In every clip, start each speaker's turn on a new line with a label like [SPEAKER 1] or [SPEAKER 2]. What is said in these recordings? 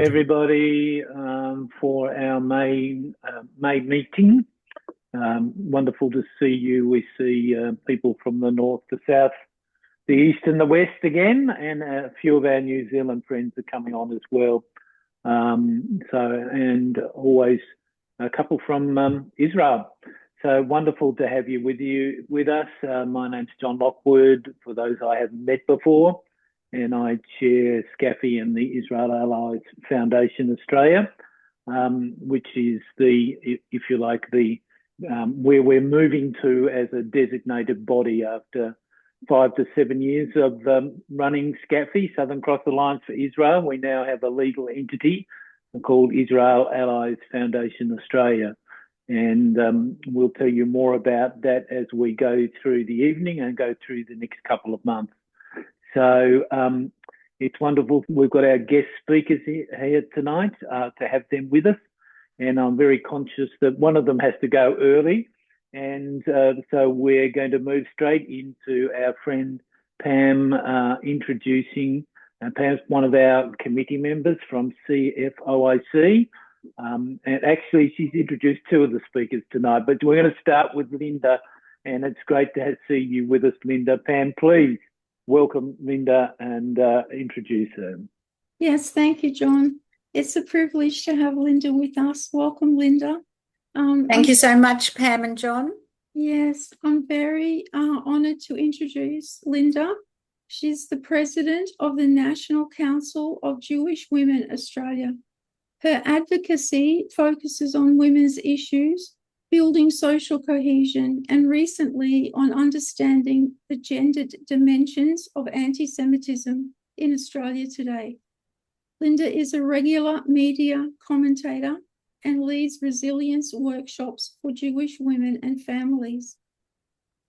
[SPEAKER 1] Everybody for our May meeting. Wonderful to see you. We see people from the north, the south, the east and the west again, and a few of our New Zealand friends are coming on as well. And always a couple from Israel. So wonderful to have you with us. My name's John Lockwood, for those I haven't met before, and I chair SCAFI and the Israel Allies Foundation Australia, which is if you like, where we're moving to as a designated body after 5 to 7 years of running SCAFI, Southern Cross Alliance for Israel. We now have a legal entity called Israel Allies Foundation Australia. And we'll tell you more about that as we go through the evening and go through the next couple of months. So it's wonderful. We've got our guest speakers here tonight to have them with us. And I'm very conscious that one of them has to go early. And so we're going to move straight into our friend Pam introducing. Pam's one of our committee members from CFOIC. And actually, she's introduced two of the speakers tonight, but we're going to start with Lynda. And it's great to see you with us, Lynda. Pam, please welcome Lynda and introduce her.
[SPEAKER 2] Yes, thank you, John. It's a privilege to have Lynda with us. Welcome, Lynda.
[SPEAKER 3] Thank you so much, Pam and John.
[SPEAKER 2] Yes, I'm very honoured to introduce Lynda. She's the president of the National Council of Jewish Women Australia. Her advocacy focuses on women's issues, building social cohesion, and recently on understanding the gendered dimensions of anti-Semitism in Australia today. Lynda is a regular media commentator and leads resilience workshops for Jewish women and families.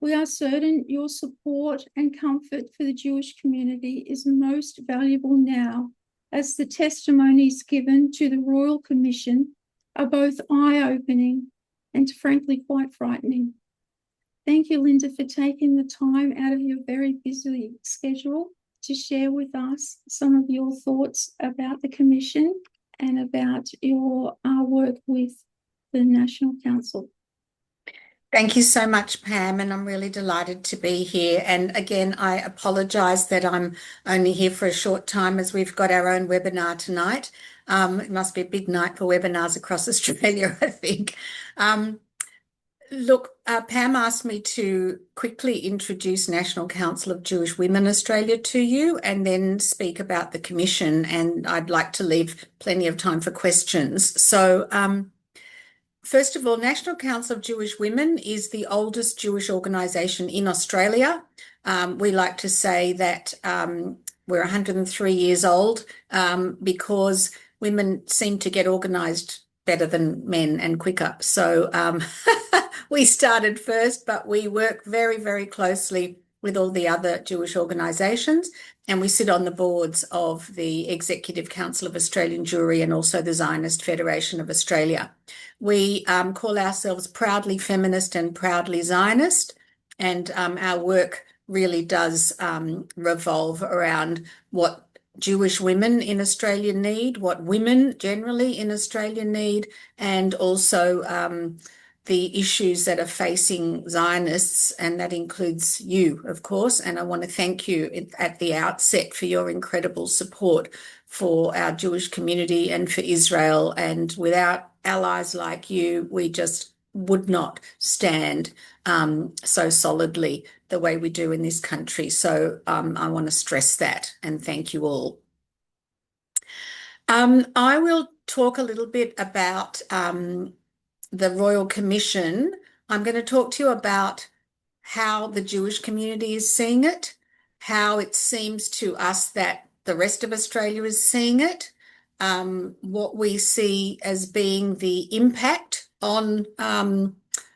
[SPEAKER 2] We are certain your support and comfort for the Jewish community is most valuable now, as the testimonies given to the Royal Commission are both eye-opening and frankly quite frightening. Thank you, Lynda, for taking the time out of your very busy schedule to share with us some of your thoughts about the Commission and about your work with the National Council.
[SPEAKER 3] Thank you so much, Pam, and I'm really delighted to be here. And again, I apologise that I'm only here for a short time, as we've got our own webinar tonight. It must be a big night for webinars across Australia, I think. Look, Pam asked me to quickly introduce National Council of Jewish Women Australia to you and then speak about the Commission, and I'd like to leave plenty of time for questions. So, first of all, National Council of Jewish Women is the oldest Jewish organisation in Australia. We like to say that we're 103 years old because women seem to get organised better than men and quicker. So we started first, but we work very, very closely with all the other Jewish organisations, and we sit on the boards of the Executive Council of Australian Jewry and also the Zionist Federation of Australia. We call ourselves proudly feminist and proudly Zionist, and our work really does revolve around what Jewish women in Australia need, what women generally in Australia need, and also the issues that are facing Zionists, and that includes you, of course. And I want to thank you at the outset for your incredible support for our Jewish community and for Israel. And without allies like you, we just would not stand so solidly the way we do in this country. So I want to stress that and thank you all. I will talk a little bit about the Royal Commission. I'm going to talk to you about how the Jewish community is seeing it, how it seems to us that the rest of Australia is seeing it, what we see as being the impact on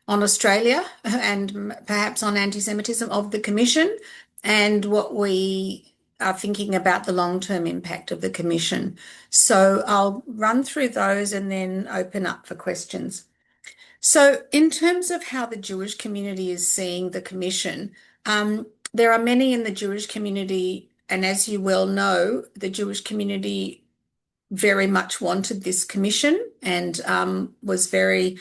[SPEAKER 3] Australia and perhaps on anti-Semitism of the Commission, and what we are thinking about the long-term impact of the Commission. So I'll run through those and then open up for questions. So in terms of how the Jewish community is seeing the Commission, there are many in the Jewish community, and as you well know, the Jewish community very much wanted this commission and was very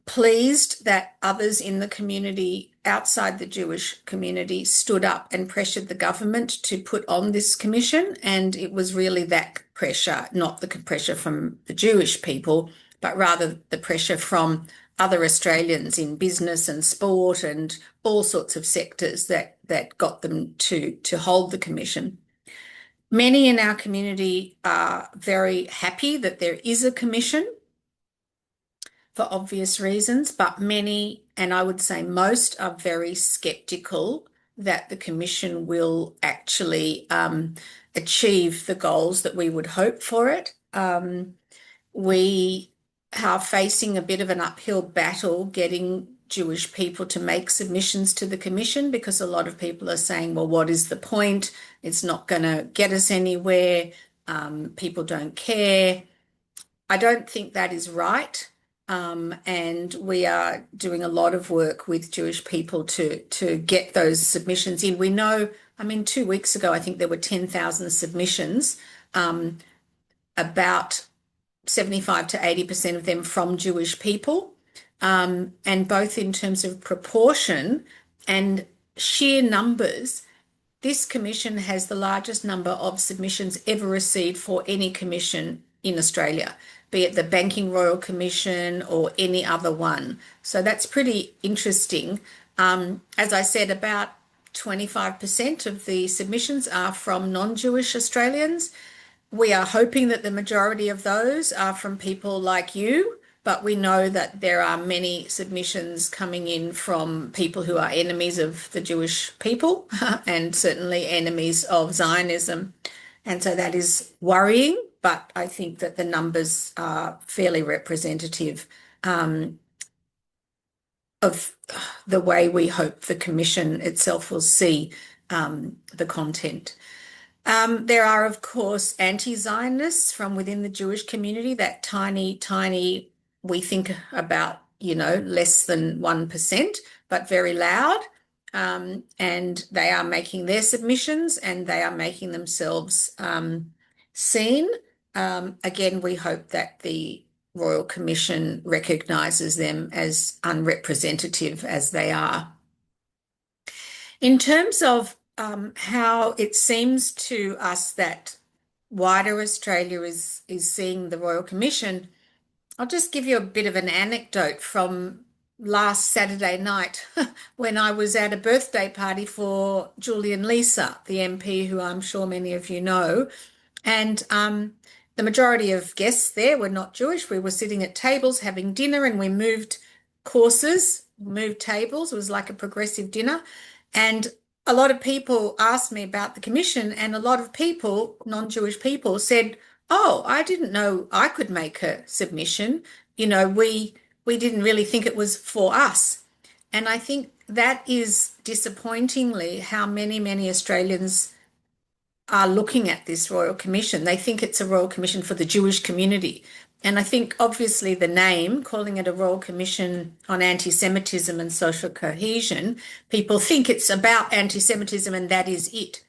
[SPEAKER 3] pleased that others in the community outside the Jewish community stood up and pressured the government to put on this commission. And it was really that pressure, not the pressure from the Jewish people, but rather the pressure from other Australians in business and sport and all sorts of sectors that got them to hold the commission. Many in our community are very happy that there is a commission for obvious reasons, but many, and I would say most, are very sceptical that the commission will actually achieve the goals that we would hope for it. We are facing a bit of an uphill battle getting Jewish people to make submissions to the commission, because a lot of people are saying, well, what is the point? It's not going to get us anywhere. People don't care. I don't think that is right. And we are doing a lot of work with Jewish people to get those submissions in. We know, 2 weeks ago, I think there were 10,000 submissions, about 75 to 80% of them from Jewish people, and both in terms of proportion and sheer numbers. This commission has the largest number of submissions ever received for any commission in Australia, be it the Banking Royal Commission or any other one. So that's pretty interesting. As I said, about 25% of the submissions are from non-Jewish Australians. We are hoping that the majority of those are from people like you, but we know that there are many submissions coming in from people who are enemies of the Jewish people and certainly enemies of Zionism. And so that is worrying, but I think that the numbers are fairly representative of the way we hope the commission itself will see the content. There are, of course, anti-Zionists from within the Jewish community, that tiny, we think about, less than 1%, but very loud. And they are making their submissions and they are making themselves seen. Again, we hope that the Royal Commission recognises them as unrepresentative as they are. In terms of how it seems to us that wider Australia is seeing the Royal Commission, I'll just give you a bit of an anecdote from last Saturday night when I was at a birthday party for Julian Leeser, the MP, who I'm sure many of you know. And the majority of guests there were not Jewish. We were sitting at tables having dinner, and we moved courses, moved tables. It was like a progressive dinner. And a lot of people asked me about the commission, and a lot of people, non-Jewish people, said, oh, I didn't know I could make a submission. We didn't really think it was for us. And I think that is disappointingly how many Australians are looking at this Royal Commission. They think it's a Royal Commission for the Jewish community. And I think obviously the name, calling it a Royal Commission on Anti-Semitism and Social Cohesion, people think it's about anti-Semitism and that is it.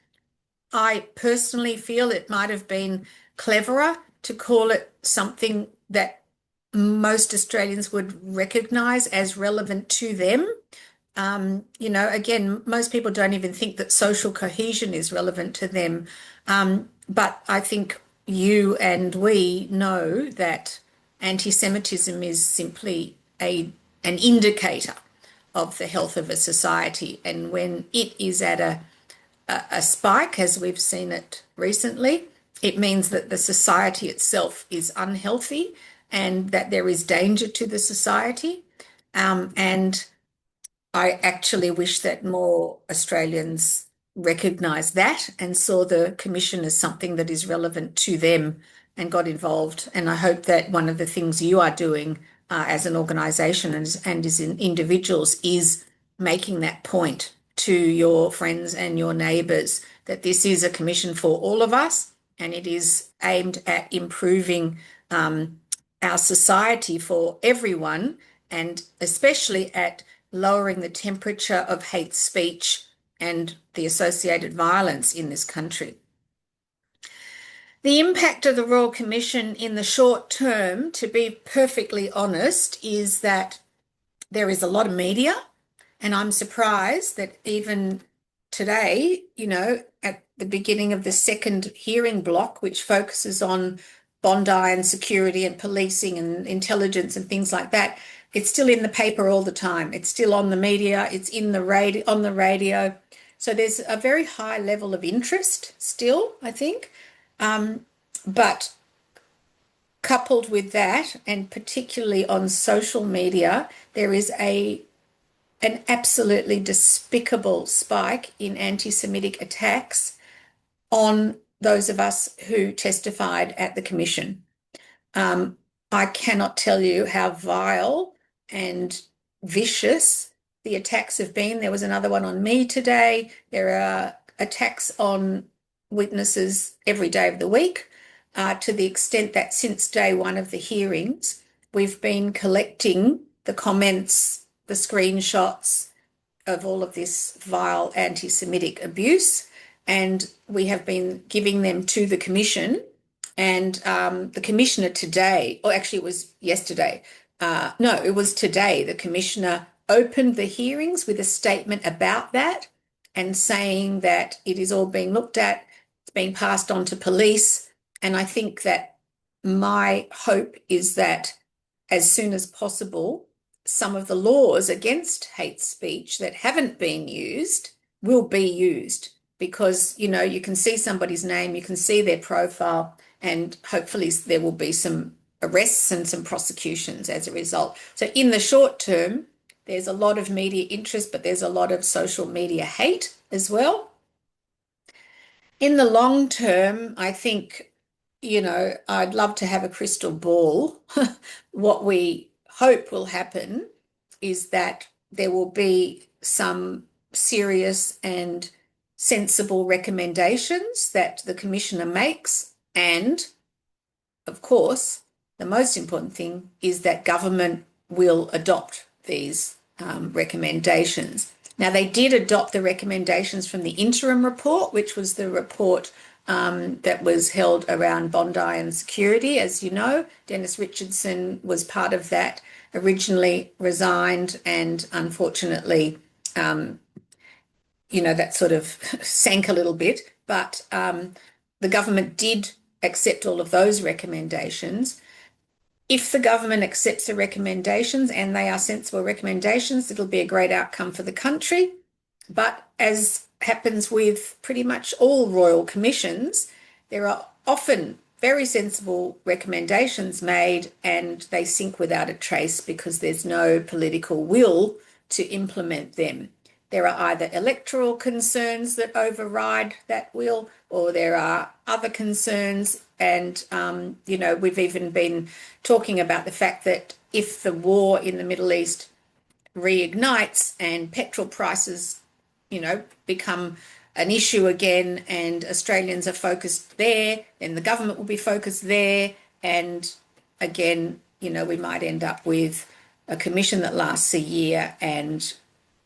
[SPEAKER 3] I personally feel it might have been cleverer to call it something that most Australians would recognise as relevant to them. Again, most people don't even think that social cohesion is relevant to them. But I think you and we know that anti-Semitism is simply an indicator of the health of a society. And when it is at a spike, as we've seen it recently, it means that the society itself is unhealthy and that there is danger to the society. And I actually wish that more Australians recognised that and saw the commission as something that is relevant to them and got involved. And I hope that one of the things you are doing as an organisation and as individuals is making that point to your friends and your neighbours that this is a commission for all of us, and it is aimed at improving our society for everyone, and especially at lowering the temperature of hate speech and the associated violence in this country. The impact of the Royal Commission in the short term, to be perfectly honest, is that there is a lot of media, and I'm surprised that even today, at the beginning of the second hearing block, which focuses on Bondi and security and policing and intelligence and things like that, it's still in the paper all the time. It's still on the media. It's in the on the radio. So there's a very high level of interest still, I think. But coupled with that, and particularly on social media, there is an absolutely despicable spike in anti-Semitic attacks on those of us who testified at the Commission. I cannot tell you how vile and vicious the attacks have been. There was another one on me today. There are attacks on witnesses every day of the week, to the extent that since day one of the hearings, we've been collecting the comments, the screenshots of all of this vile anti-Semitic abuse, and we have been giving them to the Commission. And the Commissioner today, or actually it was yesterday, no, it was today, the Commissioner opened the hearings with a statement about that and saying that it is all being looked at, it's being passed on to police. And I think that my hope is that as soon as possible, some of the laws against hate speech that haven't been used will be used, because, you can see somebody's name, you can see their profile, and hopefully there will be some arrests and some prosecutions as a result. So in the short term, there's a lot of media interest, but there's a lot of social media hate as well. In the long term, I think, I'd love to have a crystal ball. What we hope will happen is that there will be some serious and sensible recommendations that the Commissioner makes. And, of course, the most important thing is that government will adopt these recommendations. Now, they did adopt the recommendations from the interim report, which was the report that was held around Bondi and security. As you know, Dennis Richardson was part of that, originally resigned, and unfortunately, that sort of sank a little bit. But the government did accept all of those recommendations. If the government accepts the recommendations and they are sensible recommendations, it'll be a great outcome for the country. But as happens with pretty much all royal commissions, there are often very sensible recommendations made and they sink without a trace because there's no political will to implement them. There are either electoral concerns that override that will, or there are other concerns. And, we've even been talking about the fact that if the war in the Middle East reignites and petrol prices, become an issue again and Australians are focused there, then the government will be focused there. And again, we might end up with a commission that lasts a year and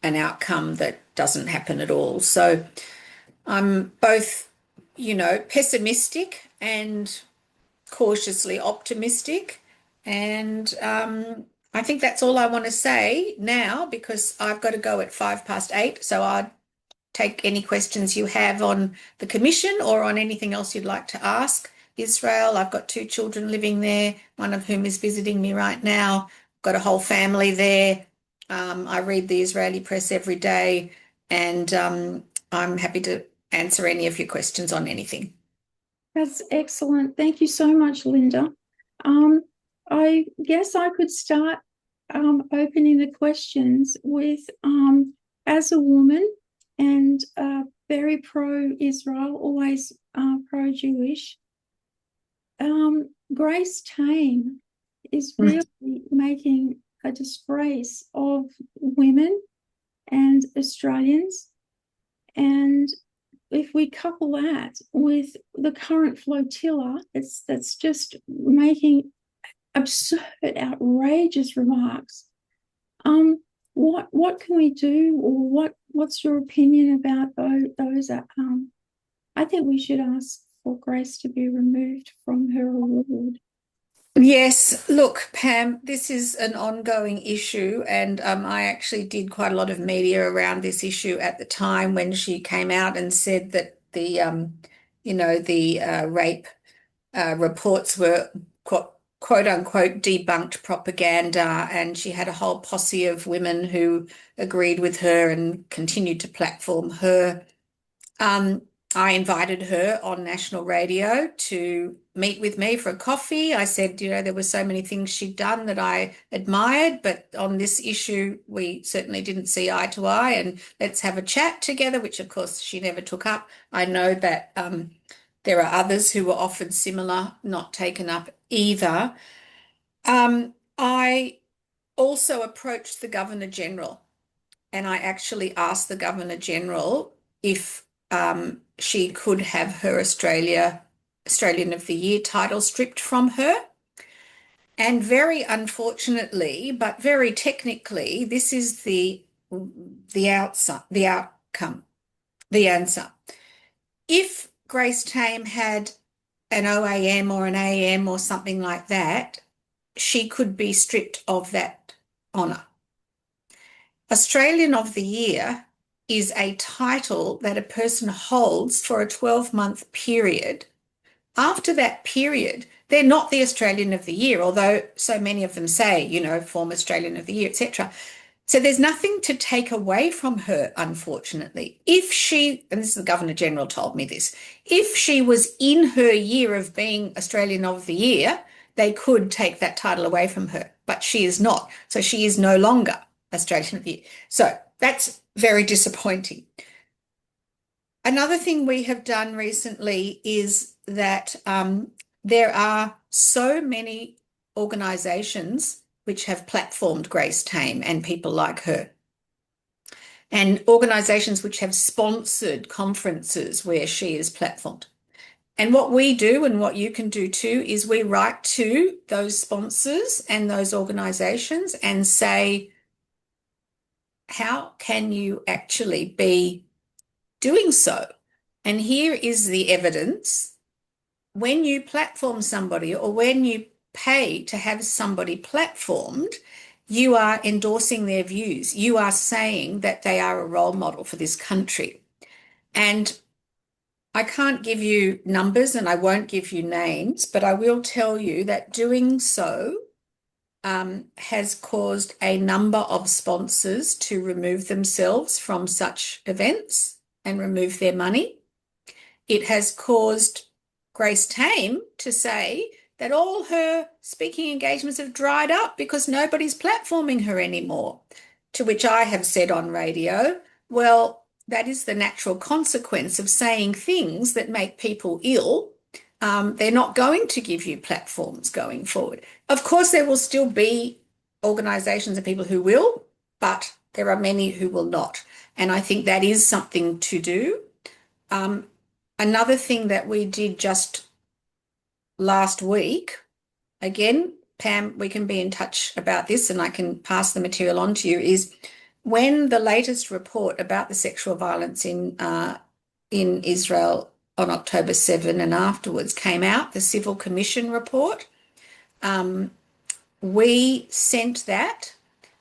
[SPEAKER 3] an outcome that doesn't happen at all. So I'm both, pessimistic and cautiously optimistic. And I think that's all I want to say now, because I've got to go at 8:05. So I'd take any questions you have on the commission or on anything else you'd like to ask. Israel, I've got 2 children living there, one of whom is visiting me right now. I've got a whole family there. I read the Israeli press every day, and I'm happy to answer any of your questions on anything.
[SPEAKER 2] That's excellent. Thank you so much, Lynda. I guess I could start opening the questions with, as a woman and very pro-Israel, always pro-Jewish, Grace Tame is really making a disgrace of women and Australians. And if we couple that with the current flotilla, that's just making absurd, outrageous remarks. What can we do, or what's your opinion about those? I think we should ask for Grace to be removed from her award?
[SPEAKER 3] Yes, look, Pam, this is an ongoing issue, and I actually did quite a lot of media around this issue at the time when she came out and said that the rape reports were quote unquote debunked propaganda, and she had a whole posse of women who agreed with her and continued to platform her. I invited her on national radio to meet with me for a coffee. I said, there were so many things she'd done that I admired, but on this issue, we certainly didn't see eye to eye, and let's have a chat together, which of course she never took up. I know that there are others who were offered similar, not taken up either. I also approached the Governor-General, and I actually asked the Governor-General if she could have her Australian of the Year title stripped from her. And very unfortunately, but very technically, this is the answer. If Grace Tame had an OAM or an AM or something like that, she could be stripped of that honour. Australian of the Year is a title that a person holds for a 12-month period. After that period, they're not the Australian of the Year, although so many of them say, former Australian of the Year, etc. So there's nothing to take away from her, unfortunately. If she, and this is the Governor-General told me this, if she was in her year of being Australian of the Year, they could take that title away from her, but she is not. So she is no longer Australian of the Year. So that's very disappointing. Another thing we have done recently is that there are so many organisations which have platformed Grace Tame and people like her, and organisations which have sponsored conferences where she is platformed. And what we do, and what you can do too, is we write to those sponsors and those organisations and say, how can you actually be doing so? And here is the evidence. When you platform somebody, or when you pay to have somebody platformed, you are endorsing their views. You are saying that they are a role model for this country. And I can't give you numbers and I won't give you names, but I will tell you that doing so has caused a number of sponsors to remove themselves from such events and remove their money. It has caused Grace Tame to say that all her speaking engagements have dried up because nobody's platforming her anymore, to which I have said on radio, well, that is the natural consequence of saying things that make people ill. They're not going to give you platforms going forward. Of course, there will still be organisations and people who will, but there are many who will not. And I think that is something to do. Another thing that we did just last week, again, Pam, we can be in touch about this and I can pass the material on to you, is when the latest report about the sexual violence in Israel on October 7 and afterwards came out, the Civil Commission report, we sent that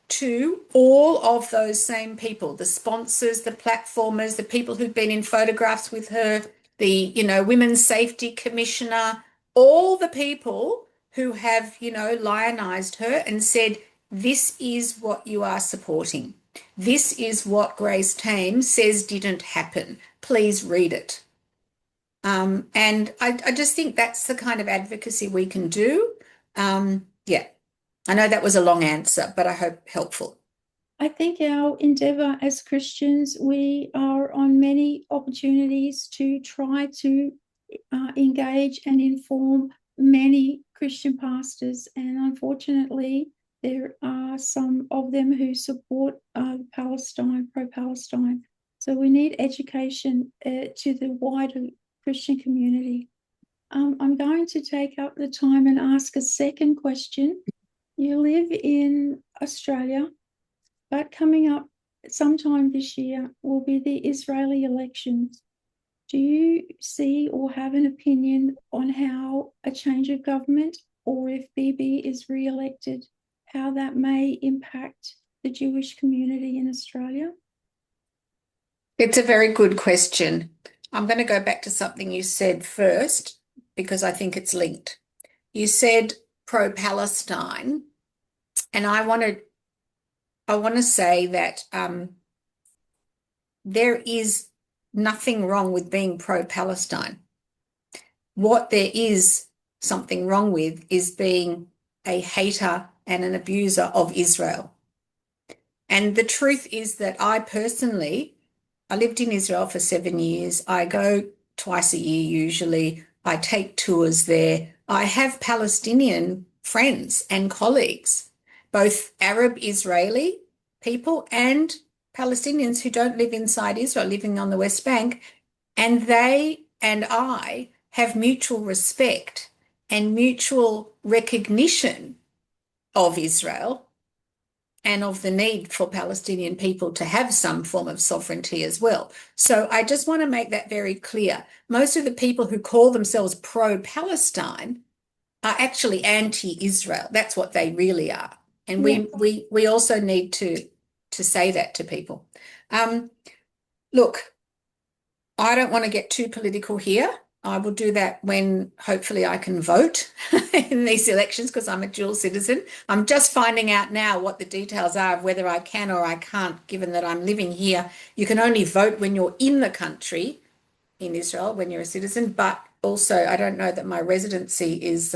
[SPEAKER 3] to all of those same people, the sponsors, the platformers, the people who've been in photographs with her, the, Women's Safety Commissioner, all the people who have, lionised her and said, this is what you are supporting. This is what Grace Tame says didn't happen. Please read it. And I just think that's the kind of advocacy we can do. Yeah, I know that was a long answer, but I hope helpful.
[SPEAKER 2] I think our endeavour as Christians, we are on many opportunities to try to engage and inform many Christian pastors, and unfortunately there are some of them who support Palestine, pro-Palestine. So we need education to the wider Christian community. I'm going to take up the time and ask a second question. You live in Australia, but coming up sometime this year will be the Israeli elections. Do you see or have an opinion on how a change of government, or if Bibi is re-elected, how that may impact the Jewish community in Australia?
[SPEAKER 3] It's a very good question. I'm going to go back to something you said first because I think it's linked. You said pro-Palestine, and I want to say that there is nothing wrong with being pro-Palestine. What there is something wrong with is being a hater and an abuser of Israel. And the truth is that I lived in Israel for 7 years. I go twice a year usually. I take tours there. I have Palestinian friends and colleagues, both Arab Israeli people and Palestinians who don't live inside Israel, living on the West Bank. And they and I have mutual respect and mutual recognition of Israel and of the need for Palestinian people to have some form of sovereignty as well. So I just want to make that very clear. Most of the people who call themselves pro-Palestine are actually anti-Israel. That's what they really are. And we also need to say that to people. Look, I don't want to get too political here. I will do that when hopefully I can vote in these elections because I'm a dual citizen. I'm just finding out now what the details are of whether I can or I can't, given that I'm living here. You can only vote when you're in the country in Israel, when you're a citizen, but also I don't know that my residency is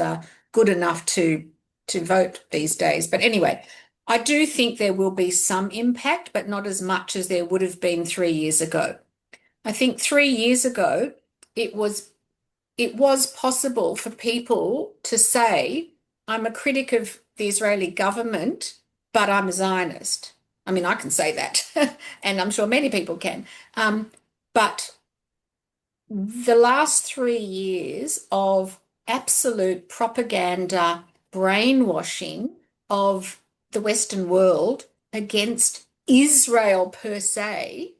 [SPEAKER 3] good enough to vote these days. But anyway, I do think there will be some impact, but not as much as there would have been 3 years ago. I think 3 years ago, it was possible for people to say, I'm a critic of the Israeli government, but I'm a Zionist. I mean, I can say that, and I'm sure many people can. But the last 3 years of absolute propaganda, brainwashing of the Western world against Israel per se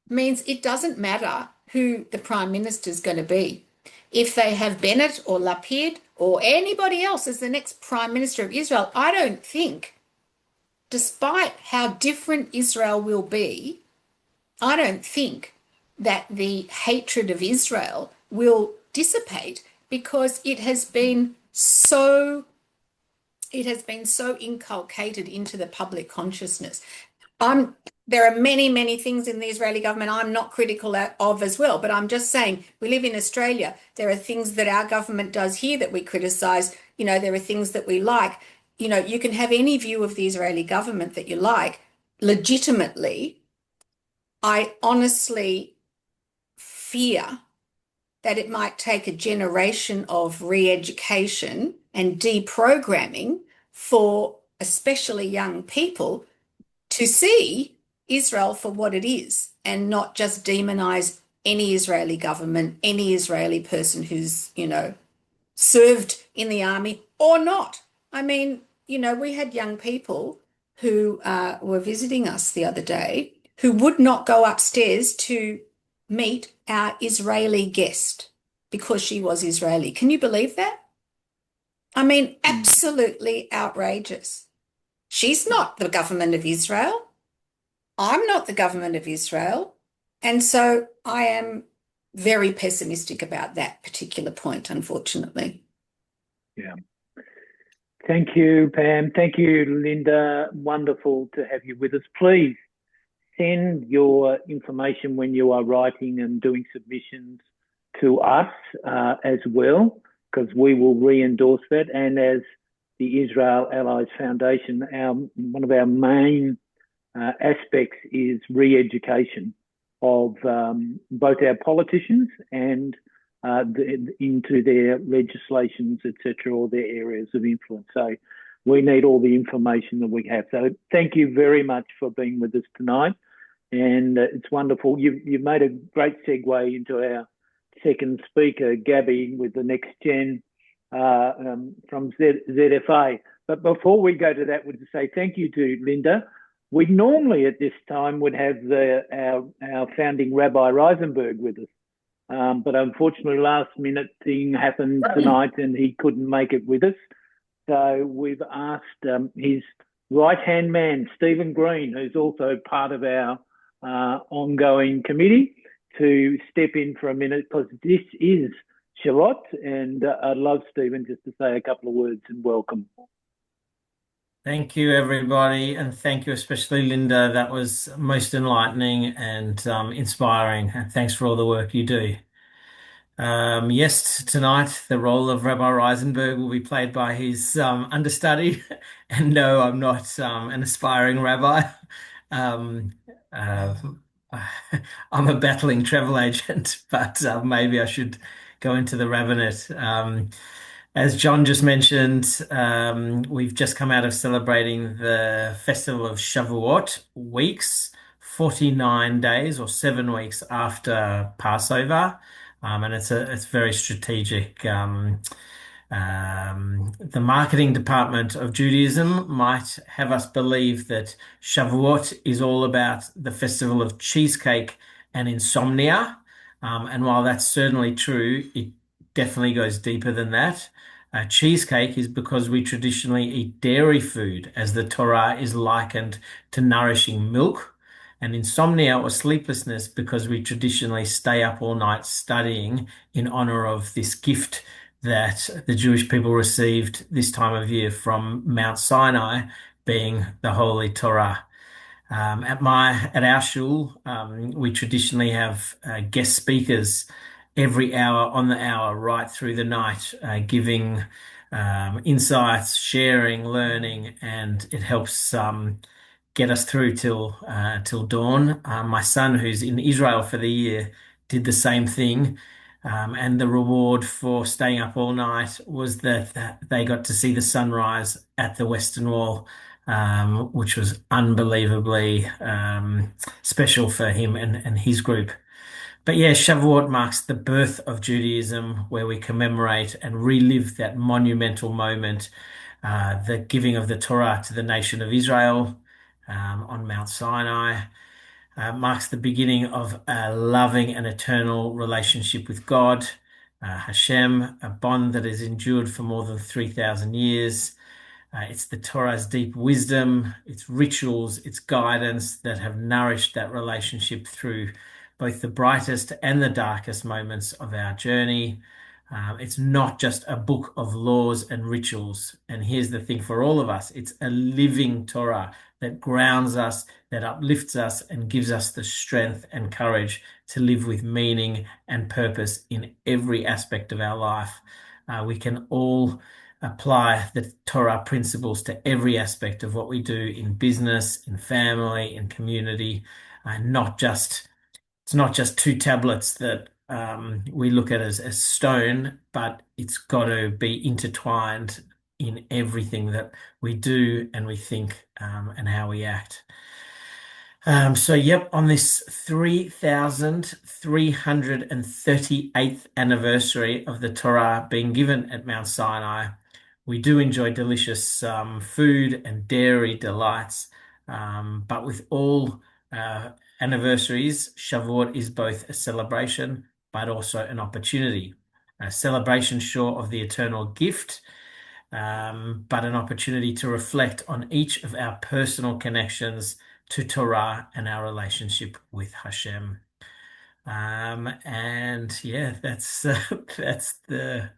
[SPEAKER 3] means it doesn't matter who the Prime Minister is going to be. If they have Bennett or Lapid or anybody else as the next Prime Minister of Israel, I don't think, despite how different Israel will be, I don't think that the hatred of Israel will dissipate because it has been so inculcated into the public consciousness. There are many, many things in the Israeli government I'm not critical of as well, but I'm just saying we live in Australia. There are things that our government does here that we criticise. You know, there are things that we like. You know, you can have any view of the Israeli government that you like. Legitimately, I honestly fear that it might take a generation of re-education and deprogramming for especially young people to see Israel for what it is and not just demonize any Israeli government, any Israeli person who's, you know, served in the army or not. I mean, you know, we had young people who were visiting us the other day who would not go upstairs to meet our Israeli guest because she was Israeli. Can you believe that? I mean, absolutely outrageous. She's not the government of Israel. I'm not the government of Israel. And so I am very pessimistic about that particular point, unfortunately.
[SPEAKER 1] Yeah. Thank you, Pam. Thank you, Lynda. Wonderful to have you with us. Please send your information when you are writing and doing submissions to us as well, because we will re-endorse that. And as the Israel Allies Foundation, one of our main aspects is re-education of both our politicians and into their legislations, etc., or their areas of influence. So we need all the information that we have. So thank you very much for being with us tonight. And it's wonderful. You've made a great segue into our second speaker, Gabi, with the Next Gen from ZFA. But before we go to that, we'd say thank you to Lynda. We normally at this time would have our founding Rabbi Reisenberg with us, but unfortunately last minute thing happened tonight and he couldn't make it with us. So we've asked his right-hand man, Stephen Green, who's also part of our ongoing committee, to step in for a minute, because this is Charlotte, and I'd love Stephen just to say a couple of words and welcome.
[SPEAKER 4] Thank you, everybody, and thank you especially, Lynda. That was most enlightening and inspiring. Thanks for all the work you do. Yes, tonight the role of Rabbi Reisenberg will be played by his understudy. And no, I'm not an aspiring rabbi. Um, uh, I'm a battling travel agent, but maybe I should go into the rabbinate. As John just mentioned, we've just come out of celebrating the festival of Shavuot weeks, 49 days or 7 weeks after Passover. And it's very strategic. The marketing department of Judaism might have us believe that Shavuot is all about the festival of cheesecake and insomnia. And while that's certainly true, it definitely goes deeper than that. Cheesecake is because we traditionally eat dairy food, as the Torah is likened to nourishing milk. And insomnia or sleeplessness because we traditionally stay up all night studying in honor of this gift that the Jewish people received this time of year from Mount Sinai, being the Holy Torah. At our shul, we traditionally have guest speakers every hour on the hour, right through the night, giving insights, sharing, learning, and it helps get us through till dawn. My son, who's in Israel for the year, did the same thing. And the reward for staying up all night was that they got to see the sunrise at the Western Wall, which was unbelievably special for him and his group. But yeah, Shavuot marks the birth of Judaism, where we commemorate and relive that monumental moment, the giving of the Torah to the nation of Israel on Mount Sinai. Marks the beginning of a loving and eternal relationship with God, Hashem, a bond that has endured for more than 3,000 years. It's the Torah's deep wisdom, its rituals, its guidance that have nourished that relationship through both the brightest and the darkest moments of our journey. It's not just a book of laws and rituals. And here's the thing for all of us, it's a living Torah that grounds us, that uplifts us, and gives us the strength and courage to live with meaning and purpose in every aspect of our life. We can all apply the Torah principles to every aspect of what we do in business, in family, in community, it's not just two tablets that we look at as stone, but it's got to be intertwined in everything that we do and we think and how we act. On this 3,338th anniversary of the Torah being given at Mount Sinai, we do enjoy delicious food and dairy delights. But with all anniversaries, Shavuot is both a celebration but also an opportunity. A celebration, sure, of the eternal gift, but an opportunity to reflect on each of our personal connections to Torah and our relationship with Hashem. And yeah, that's the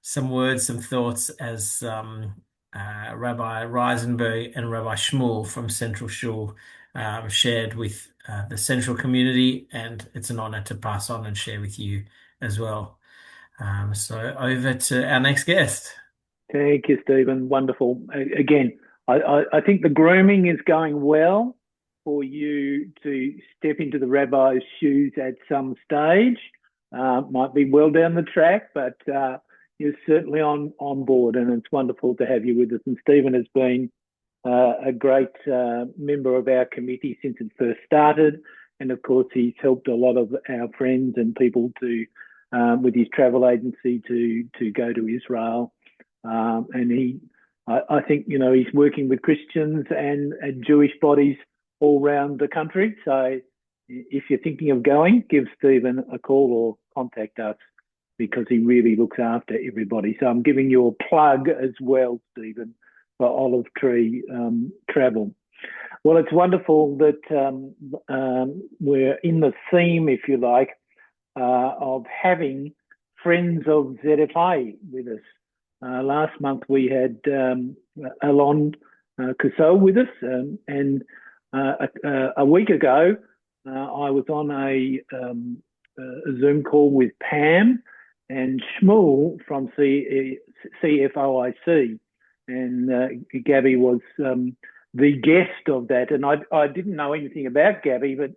[SPEAKER 4] some words, some thoughts as Rabbi Reisenberg and Rabbi Shmuel from Central Shul shared with the Central community, and it's an honor to pass on and share with you as well. So over to our next guest.
[SPEAKER 1] Thank you, Stephen. Wonderful. Again, I think the grooming is going well for you to step into the rabbi's shoes at some stage. Might be well down the track, but you're certainly on board, and it's wonderful to have you with us. And Stephen has been a great member of our committee since it first started. And of course, he's helped a lot of our friends and people to with his travel agency to go to Israel. And I think, he's working with Christians and Jewish bodies all around the country. So if you're thinking of going, give Stephen a call or contact us because he really looks after everybody. So I'm giving you a plug as well, Stephen, for Olive Tree Travel. Well, it's wonderful that we're in the theme, if you like, of having friends of ZFA with us. Last month we had Alon Cousseau with us, and a week ago I was on a Zoom call with Pam and Shmuel from CFOIC, and Gabi was the guest of that. And I didn't know anything about Gabi, but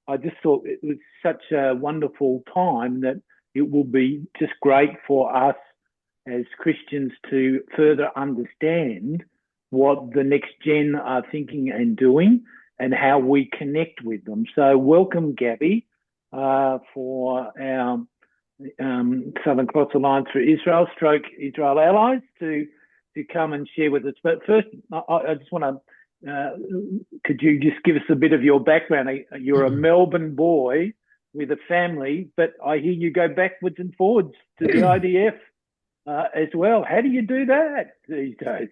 [SPEAKER 1] I just thought it was such a wonderful time that it will be just great for us as Christians to further understand what the next gen are thinking and doing and how we connect with them. So welcome, Gabi, for our Southern Cross Alliance for Israel, Israel Allies, to come and share with us. But first, I just want to, could you just give us a bit of your background? You're a Melbourne boy with a family, but I hear you go backwards and forwards to the IDF as well. How do you do that these days?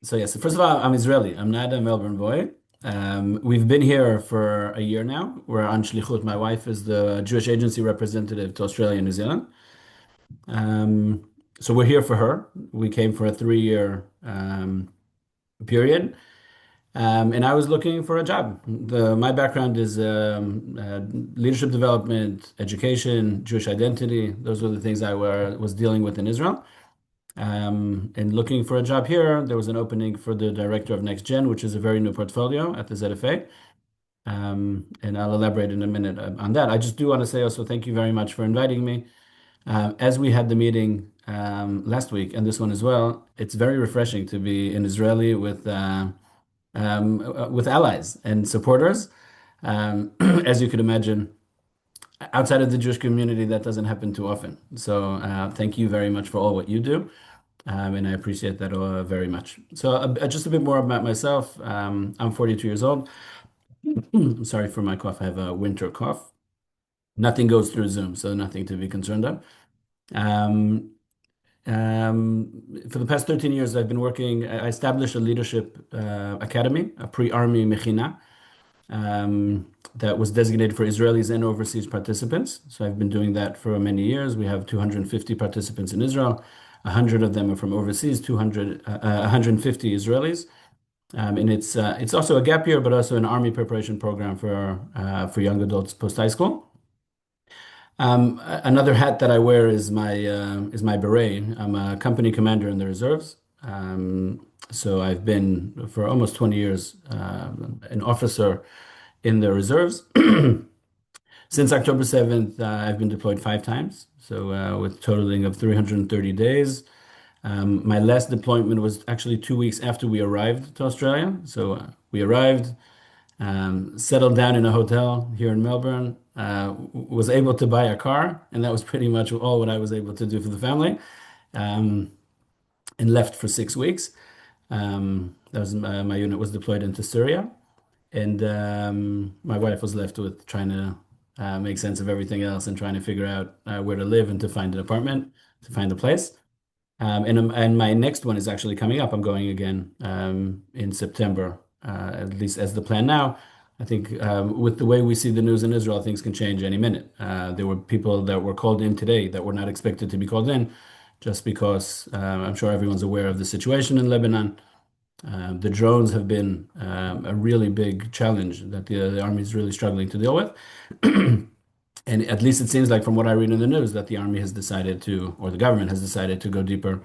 [SPEAKER 5] So yes, first of all, I'm Israeli. I'm not a Melbourne boy. We've been here for a year now. We're on Shlichut. My wife is the Jewish agency representative to Australia and New Zealand. So we're here for her. We came for a 3-year period. And I was looking for a job. My background is leadership development, education, Jewish identity. Those were the things I was dealing with in Israel. And looking for a job here, there was an opening for the director of Next Gen, which is a very new portfolio at the ZFA. And I'll elaborate in a minute on that. I just do want to say also thank you very much for inviting me. As we had the meeting last week and this one as well, it's very refreshing to be an Israeli with allies and supporters. As you could imagine, outside of the Jewish community, that doesn't happen too often. So thank you very much for all what you do. And I appreciate that very much. So just a bit more about myself. I'm 42 years old. I'm sorry for my cough. I have a winter cough. Nothing goes through Zoom, so nothing to be concerned of. For the past 13 years, I've been working. I established a leadership academy, a pre-army mechina, that was designated for Israelis and overseas participants. So I've been doing that for many years. We have 250 participants in Israel. 100 of them are from overseas, 150 Israelis. And it's also a gap year, but also an army preparation program for young adults post high school. Another hat that I wear is my beret. I'm a company commander in the reserves. So I've been for almost 20 years an officer in the reserves. Since October 7th, I've been deployed 5 times, so with totaling of 330 days. My last deployment was actually 2 weeks after we arrived to Australia. So we arrived, settled down in a hotel here in Melbourne, was able to buy a car, and that was pretty much all what I was able to do for the family, and left for 6 weeks. That was my unit was deployed into Syria, and my wife was left with trying to make sense of everything else and trying to figure out where to live and to find an apartment, to find a place. And my next one is actually coming up. I'm going again in September, at least as the plan now. I think with the way we see the news in Israel, things can change any minute. There were people that were called in today that were not expected to be called in, just because I'm sure everyone's aware of the situation in Lebanon. The drones have been a really big challenge that the army is really struggling to deal with. And at least it seems like from what I read in the news that the army has decided to, or the government has decided to go deeper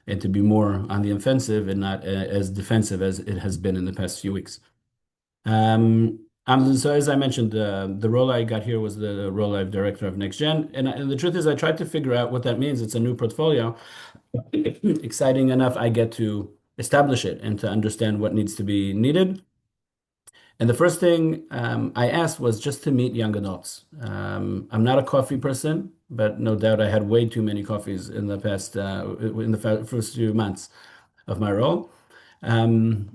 [SPEAKER 5] and to be more on the offensive and not as defensive as it has been in the past few weeks. So as I mentioned, the role I got here was the role of director of Next Gen. And the truth is I tried to figure out what that means. It's a new portfolio. Exciting enough, I get to establish it and to understand what needs to be needed. And the first thing I asked was just to meet young adults. I'm not a coffee person, but no doubt I had way too many coffees in the past, in the first few months of my role. And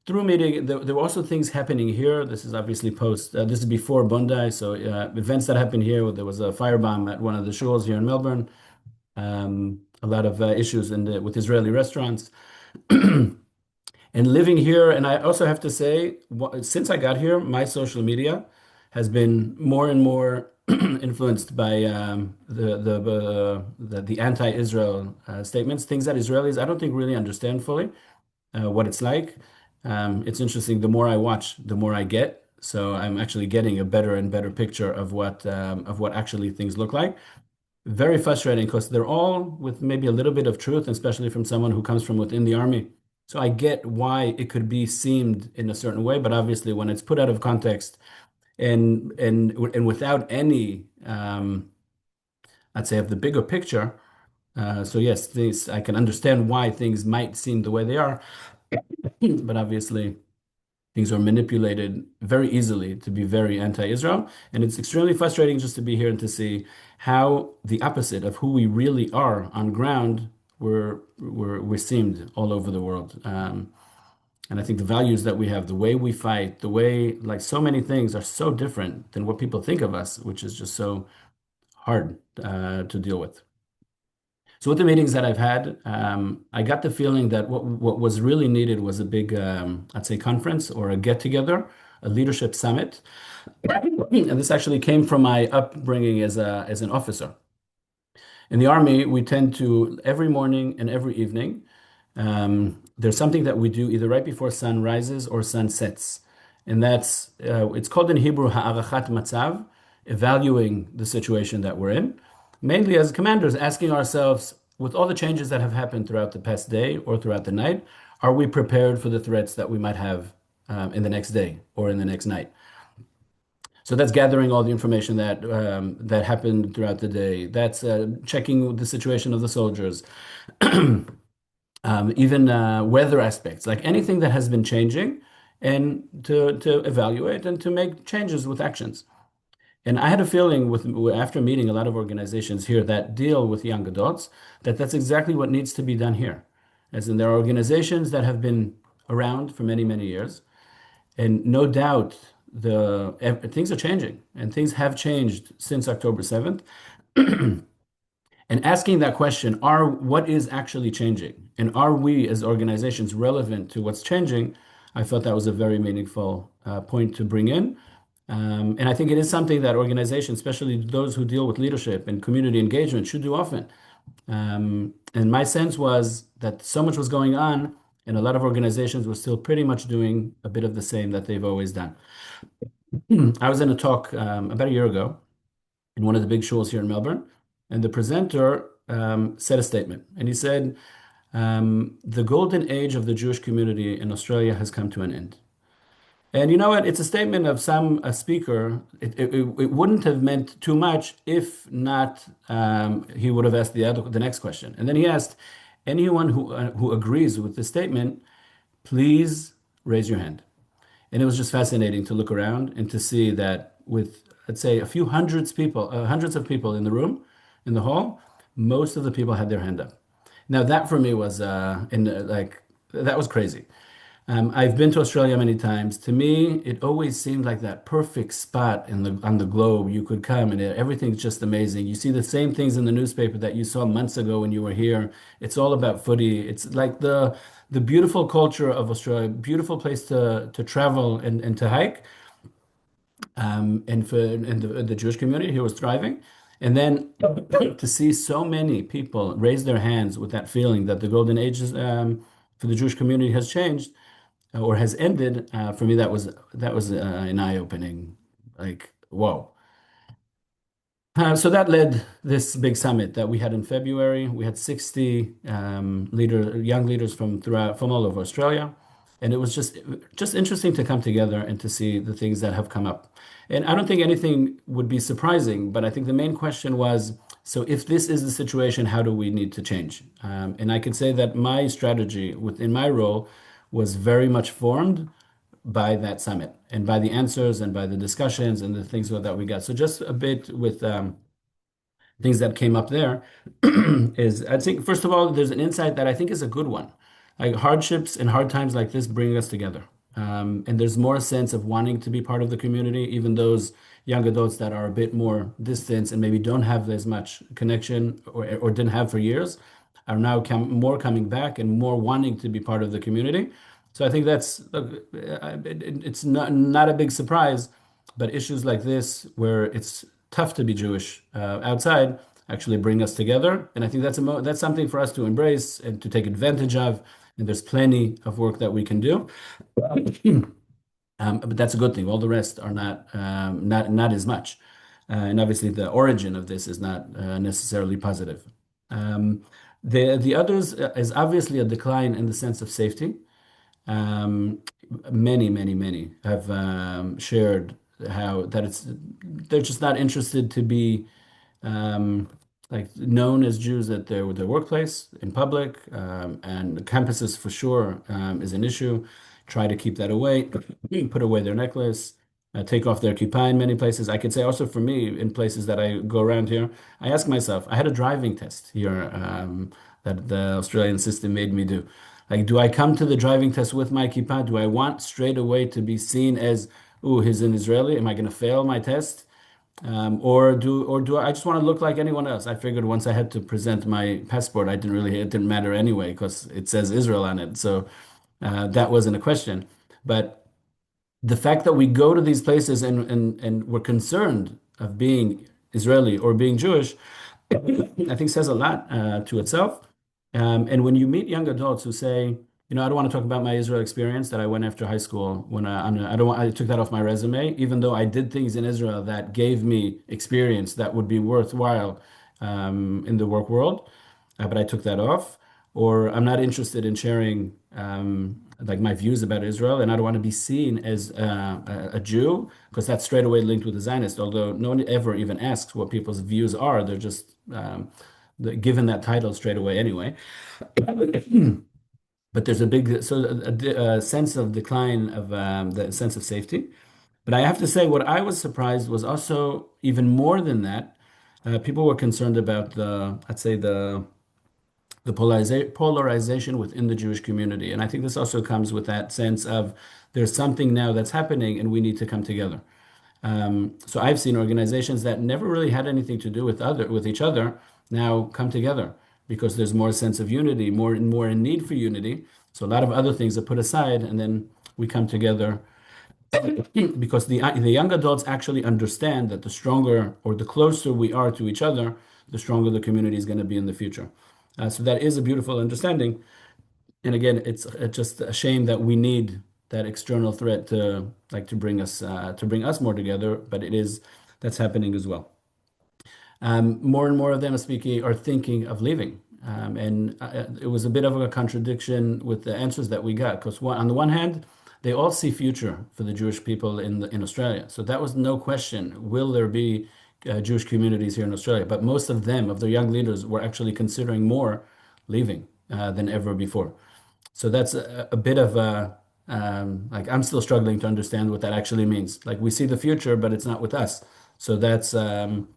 [SPEAKER 5] through meeting, there were also things happening here. This is obviously this is before Bondi. So events that happened here. There was a firebomb at one of the shuls here in Melbourne. A lot of issues with Israeli restaurants. And living here, and I also have to say, since I got here, my social media has been more and more influenced by the anti-Israel statements, things that Israelis I don't think really understand fully what it's like. It's interesting. The more I watch, the more I get. So I'm actually getting a better and better picture of what actually things look like. Very frustrating because they're all with maybe a little bit of truth, especially from someone who comes from within the army. So I get why it could be seemed in a certain way, but obviously when it's put out of context and without any, I'd say, of the bigger picture. So yes, I can understand why things might seem the way they are, but obviously things are manipulated very easily to be very anti-Israel. And it's extremely frustrating just to be here and to see how the opposite of who we really are on ground we're seemed all over the world. And I think the values that we have, the way we fight, the way, like so many things are so different than what people think of us, which is just so hard to deal with. So with the meetings that I've had, I got the feeling that what was really needed was a big, I'd say, conference or a get-together, a leadership summit. And this actually came from my upbringing as an officer. In the Army, we tend to, every morning and every evening, there's something that we do either right before sun rises or sun sets. And it's called in Hebrew, ha'arachat matzav, evaluating the situation that we're in. Mainly as commanders, asking ourselves, with all the changes that have happened throughout the past day or throughout the night, are we prepared for the threats that we might have in the next day or in the next night? So that's gathering all the information that happened throughout the day. That's checking the situation of the soldiers, even weather aspects, like anything that has been changing, and to evaluate and to make changes with actions. And I had a feeling after meeting a lot of organizations here that deal with young adults, that's exactly what needs to be done here. As in, there are organizations that have been around for many, many years. And no doubt things are changing, and things have changed since October 7th. And asking that question, what is actually changing? And are we as organizations relevant to what's changing? I thought that was a very meaningful point to bring in. And I think it is something that organizations, especially those who deal with leadership and community engagement, should do often. And my sense was that so much was going on, and a lot of organizations were still pretty much doing a bit of the same that they've always done. I was in a talk about a year ago in one of the big shuls here in Melbourne, and the presenter said a statement, and he said, the golden age of the Jewish community in Australia has come to an end. And you know what? It's a statement of a speaker. It wouldn't have meant too much if not he would have asked the next question. And then he asked, anyone who agrees with the statement, please raise your hand. And it was just fascinating to look around and to see that with, let's say, a few hundreds of people in the room, in the hall, most of the people had their hand up. Now that for me was that was crazy. I've been to Australia many times. To me, it always seemed like that perfect spot on the globe. You could come and everything's just amazing. You see the same things in the newspaper that you saw months ago when you wwere here. It's all about footy. It's like the beautiful culture of Australia, beautiful place to travel and to hike. And the Jewish community here was thriving. And then to see so many people raise their hands with that feeling that the golden age for the Jewish community has changed or has ended, for me, that was an eye-opening, like, whoa. So that led this big summit that we had in February. We had 60 young leaders from all over Australia, and it was just interesting to come together and to see the things that have come up. And I don't think anything would be surprising, but I think the main question was, so if this is the situation, how do we need to change? And I can say that my strategy within my role was very much formed by that summit and by the answers and by the discussions and the things that we got. So just a bit with things that came up there is, I think, first of all, there's an insight that I think is a good one. Like hardships and hard times like this bring us together. And there's more a sense of wanting to be part of the community, even those young adults that are a bit more distant and maybe don't have as much connection or didn't have for years are now more coming back and more wanting to be part of the community. So I think it's not a big surprise, but issues like this, where it's tough to be Jewish outside, actually bring us together. And I think that's something for us to embrace and to take advantage of. And there's plenty of work that we can do. But that's a good thing. All the rest are not as much. And obviously, the origin of this is not necessarily positive. The others is obviously a decline in the sense of safety. Um, many have shared how they're just not interested to be like known as Jews at their workplace, in public, and the campuses for sure is an issue. Try to keep that away, put away their necklace, take off their kippah in many places. I could say also for me, in places that I go around here, I ask myself, I had a driving test here that the Australian system made me do. Like, do I come to the driving test with my kippah? Do I want straight away to be seen as, oh, he's an Israeli? Am I going to fail my test? Or do I just want to look like anyone else? I figured once I had to present my passport, it didn't matter anyway because it says Israel on it. So that wasn't a question. But the fact that we go to these places and we're concerned of being Israeli or being Jewish, I think says a lot to itself. And when you meet young adults who say, I don't want to talk about my Israel experience that I went after high school when I took that off my resume, even though I did things in Israel that gave me experience that would be worthwhile in the work world, but I took that off. Or I'm not interested in sharing like my views about Israel, and I don't want to be seen as a Jew because that's straight away linked with the Zionist. Although no one ever even asks what people's views are, they're just given that title straight away anyway. But there's a sense of decline of the sense of safety. But I have to say, what I was surprised was also even more than that. People were concerned about I'd say the polarization within the Jewish community, and I think this also comes with that sense of there's something now that's happening, and we need to come together. So I've seen organizations that never really had anything to do with each other now come together because there's more sense of unity, more in need for unity. So a lot of other things are put aside, and then we come together because the young adults actually understand that the stronger or the closer we are to each other, the stronger the community is going to be in the future. So that is a beautiful understanding. And again, it's just a shame that we need that external threat to bring us more together, but that's happening as well. More and more of them are thinking of leaving. And it was a bit of a contradiction with the answers that we got, because on the one hand, they all see future for the Jewish people in Australia. So that was no question. Will there be Jewish communities here in Australia? But most of their young leaders, were actually considering more leaving than ever before. So that's a bit of like, I'm still struggling to understand what that actually means. Like, we see the future, but it's not with us. So that's from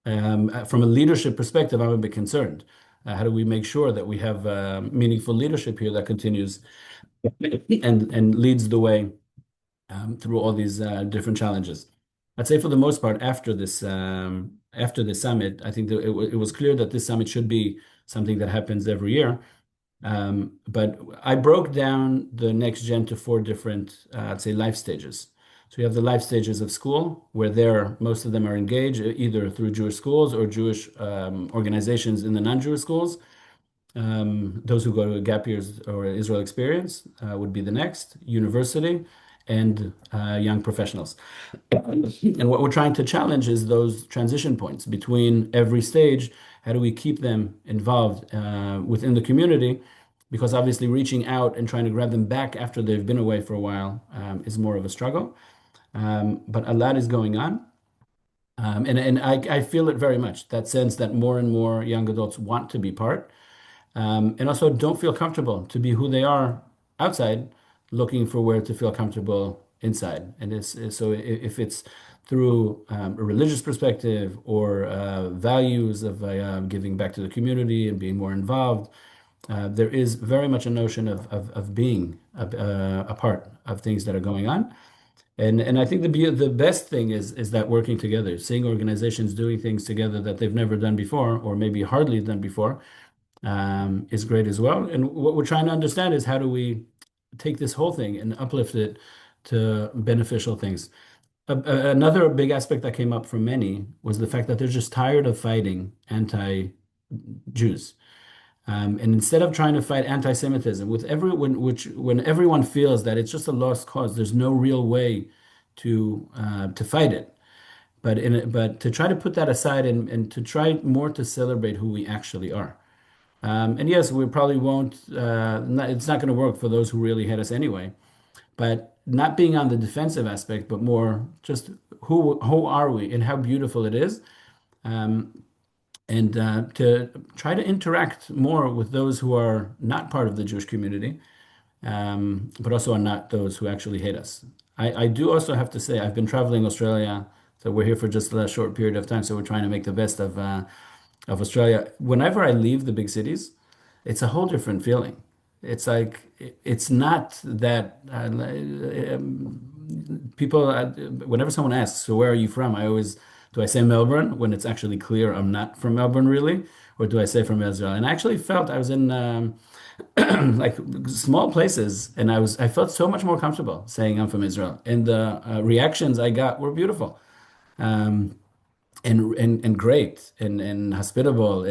[SPEAKER 5] a leadership perspective, I'm a bit concerned. How do we make sure that we have meaningful leadership here that continues and leads the way through all these different challenges? I'd say for the most part, after this summit, I think that it was clear that this summit should be something that happens every year. But I broke down the next gen to 4 different, I'd say, life stages. So you have the life stages of school, where most of them are engaged either through Jewish schools or Jewish organizations in the non-Jewish schools. Those who go to gap years or Israel experience would be the next, university, and young professionals. And what we're trying to challenge is those transition points between every stage. How do we keep them involved within the community? Because obviously reaching out and trying to grab them back after they've been away for a while is more of a struggle. But a lot is going on. And I feel it very much, that sense that more and more young adults want to be part, and also don't feel comfortable to be who they are outside, looking for where to feel comfortable inside. And so if it's through a religious perspective or values of giving back to the community and being more involved, there is very much a notion of being a part of things that are going on. And I think the best thing is that working together, seeing organizations doing things together that they've never done before, or maybe hardly done before, is great as well. And what we're trying to understand is how do we take this whole thing and uplift it to beneficial things. Another big aspect that came up from many was the fact that they're just tired of fighting anti-Jews. And instead of trying to fight anti-Semitism with everyone, when everyone feels that it's just a lost cause, there's no real way to fight it. But to try to put that aside and to try more to celebrate who we actually are. And yes, we probably won't. It's not going to work for those who really hate us anyway. But not being on the defensive aspect, but more just who are we and how beautiful it is. And to try to interact more with those who are not part of the Jewish community, but also are not those who actually hate us. I do also have to say, I've been traveling Australia, so we're here for just a short period of time, so we're trying to make the best of Australia. Whenever I leave the big cities, it's a whole different feeling. It's like, it's not that people, whenever someone asks, so where are you from? Do I say Melbourne when it's actually clear I'm not from Melbourne really? Or do I say from Israel? And I actually felt I was in like small places and I felt so much more comfortable saying I'm from Israel. And the reactions I got were beautiful. And great and hospitable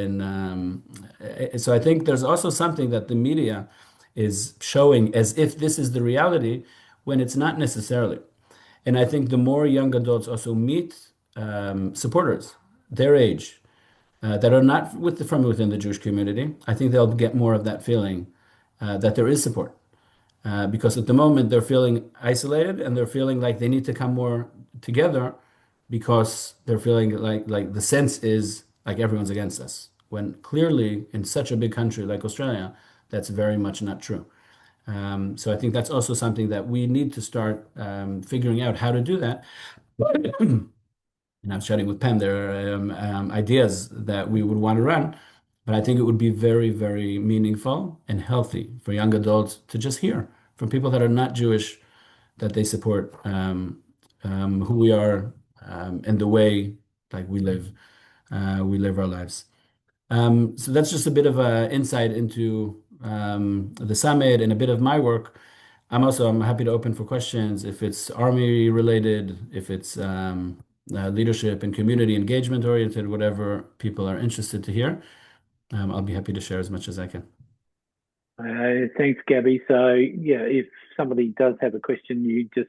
[SPEAKER 5] so I think there's also something that the media is showing as if this is the reality when it's not necessarily. And I think the more young adults also meet supporters their age that are not from within the Jewish community, I think they'll get more of that feeling that there is support. Because at the moment they're feeling isolated and they're feeling like they need to come more together because they're feeling like the sense is like everyone's against us. When clearly in such a big country like Australia, that's very much not true. So I think that's also something that we need to start figuring out how to do that. And I was chatting with Pam, there are ideas that we would want to run, but I think it would be very, very meaningful and healthy for young adults to just hear from people that are not Jewish that they support who we are and the way like we live our lives. So that's just a bit of an insight into the summit and a bit of my work. I'm happy to open for questions if it's army related, if it's leadership and community engagement oriented, whatever people are interested to hear. I'll be happy to share as much as I can.
[SPEAKER 1] Thanks, Gabi. So yeah, if somebody does have a question, you just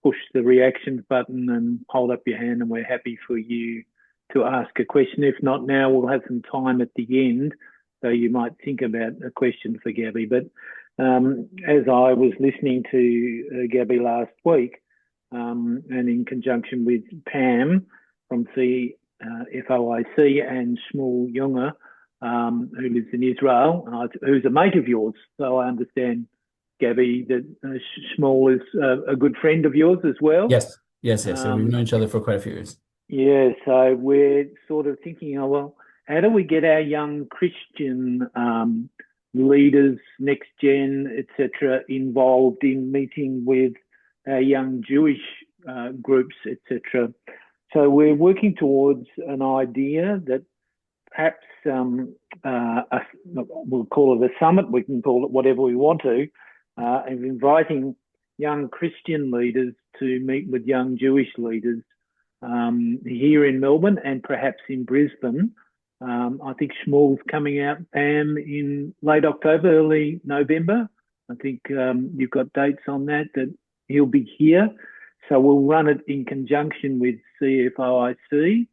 [SPEAKER 1] push the reactions button and hold up your hand and we're happy for you to ask a question. If not now, we'll have some time at the end, so you might think about a question for Gabi. But as I was listening to Gabi last week, and in conjunction with Pam from CFOIC and Shmuel Younger, who lives in Israel, who's a mate of yours. So I understand, Gabi, that Shmuel is a good friend of yours as well.
[SPEAKER 5] Yes. So we've known each other for quite a few years.
[SPEAKER 1] Yeah, so we're sort of thinking, oh, well, how do we get our young Christian leaders, next gen, etc., involved in meeting with our young Jewish groups, etc.? So we're working towards an idea that perhaps we'll call it a summit, we can call it whatever we want to, of inviting young Christian leaders to meet with young Jewish leaders here in Melbourne and perhaps in Brisbane. I think Shmuel's coming out, Pam, in late October, early November. I think you've got dates on that he'll be here. So we'll run it in conjunction with CFOIC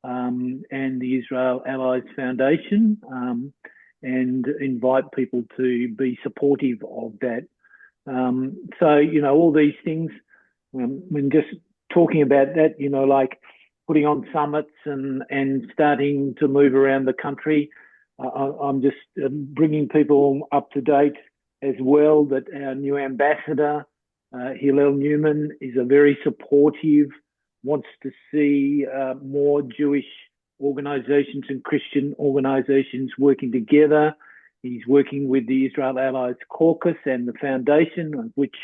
[SPEAKER 1] and the Israel Allies Foundation and invite people to be supportive of that. So, all these things, when just talking about that, like putting on summits and starting to move around the country, I'm just bringing people up to date as well that our new ambassador, Hillel Newman, is a very supportive, wants to see more Jewish organisations and Christian organisations working together. He's working with the Israel Allies Caucus and the Foundation, of which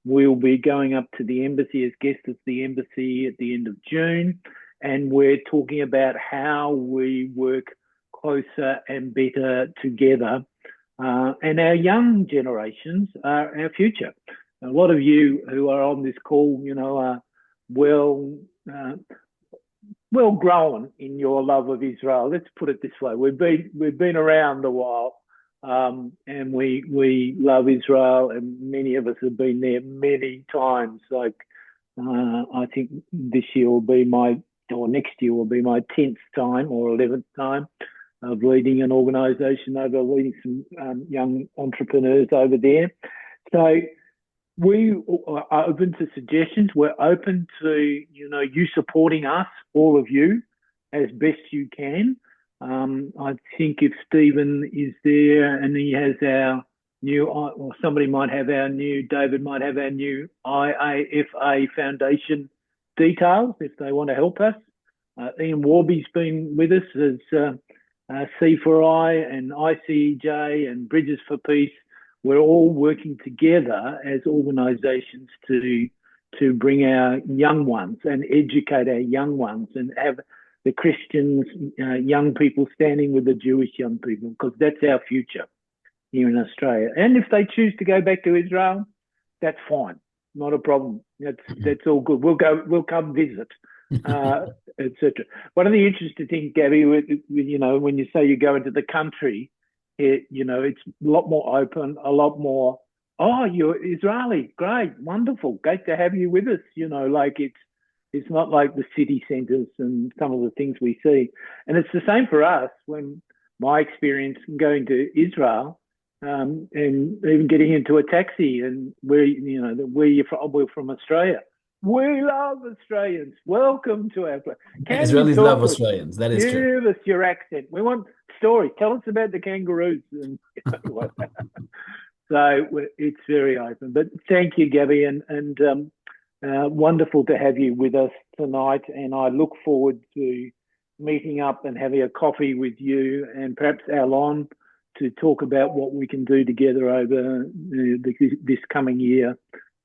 [SPEAKER 1] we'll be going up to the embassy as guests of the embassy at the end of June. And we're talking about how we work closer and better together. And our young generations are our future. A lot of you who are on this call, are well grown in your love of Israel. Let's put it this way: we've been around a while, and we love Israel, and many of us have been there many times. Like I think this year will be next year will be my 10th time or 11th time of leading an organisation leading some young entrepreneurs over there. So we are open to suggestions. We're open to, you supporting us, all of you, as best you can. I think if Stephen is there and he has our new, or somebody might have David might have our new IAFA Foundation details if they want to help us. Ian Warby's been with us as C4I and ICEJ and Bridges for Peace. We're all working together as organisations to bring our young ones and educate our young ones and have the Christians, young people standing with the Jewish young people, because that's our future here in Australia. And if they choose to go back to Israel, that's fine, not a problem. That's all good. We'll come visit, etc. One of the interesting things, Gabi, when you say you go into the country, it's a lot more open, a lot more. Oh, you're Israeli, great, wonderful, great to have you with us. It's not like the city centres and some of the things we see. And it's the same for us. When my experience going to Israel, and even getting into a taxi, and where you're from, we're from Australia. We love Australians. Welcome to our place.
[SPEAKER 5] Israelis love Australians. That is true.
[SPEAKER 1] Give us your accent. We want stories. Tell us about the kangaroos. And, so it's very open. But thank you, Gabi, and wonderful to have you with us tonight. And I look forward to meeting up and having a coffee with you and perhaps Alon to talk about what we can do together over this coming year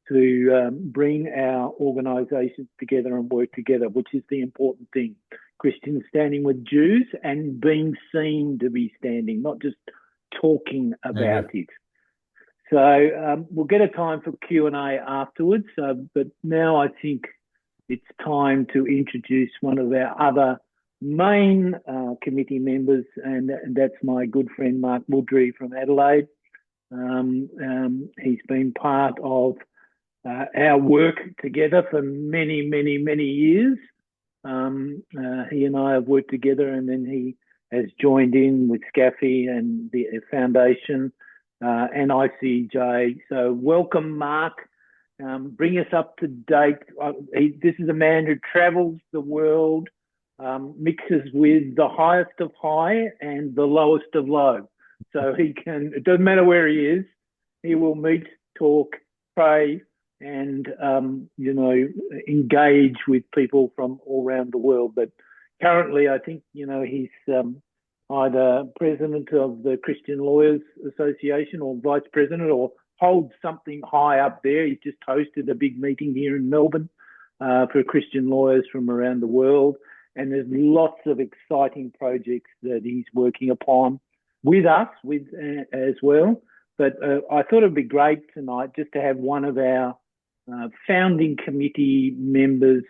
[SPEAKER 1] to bring our organisations together and work together, which is the important thing. Christians standing with Jews and being seen to be standing, not just talking about it. So we'll get a time for Q&A afterwards, but now I think it's time to introduce one of our other main committee members, and that's my good friend Mark Mudri from Adelaide. He's been part of our work together for many, many, many years. He and I have worked together, and then he has joined in with SCAFI and the Foundation and ICJ. So welcome, Mark. Bring us up to date. This is a man who travels the world, mixes with the highest of high and the lowest of low. So it doesn't matter where he is, he will meet, talk, pray, and engage with people from all around the world. But currently, I think he's either president of the Christian Lawyers Association or vice president, or holds something high up there. He's just hosted a big meeting here in Melbourne for Christian lawyers from around the world, and there's lots of exciting projects that he's working upon with us as well. But I thought it'd be great tonight just to have one of our founding committee members,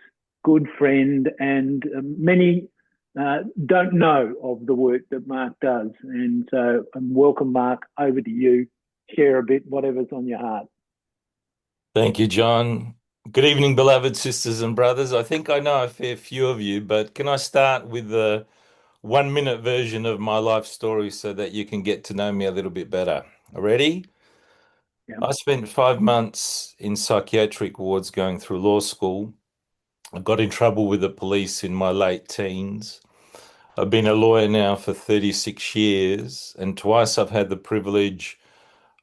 [SPEAKER 1] good friend, and many don't know of the work that Mark does. And so welcome, Mark, over to you. Share a bit, whatever's on your heart.
[SPEAKER 6] Thank you, John. Good evening, beloved sisters and brothers. I think I know a fair few of you, but can I start with the 1-minute version of my life story so that you can get to know me a little bit better? Ready?
[SPEAKER 1] Yeah.
[SPEAKER 6] I spent 5 months in psychiatric wards going through law school. I got in trouble with the police in my late teens. I've been a lawyer now for 36 years, and twice I've had the privilege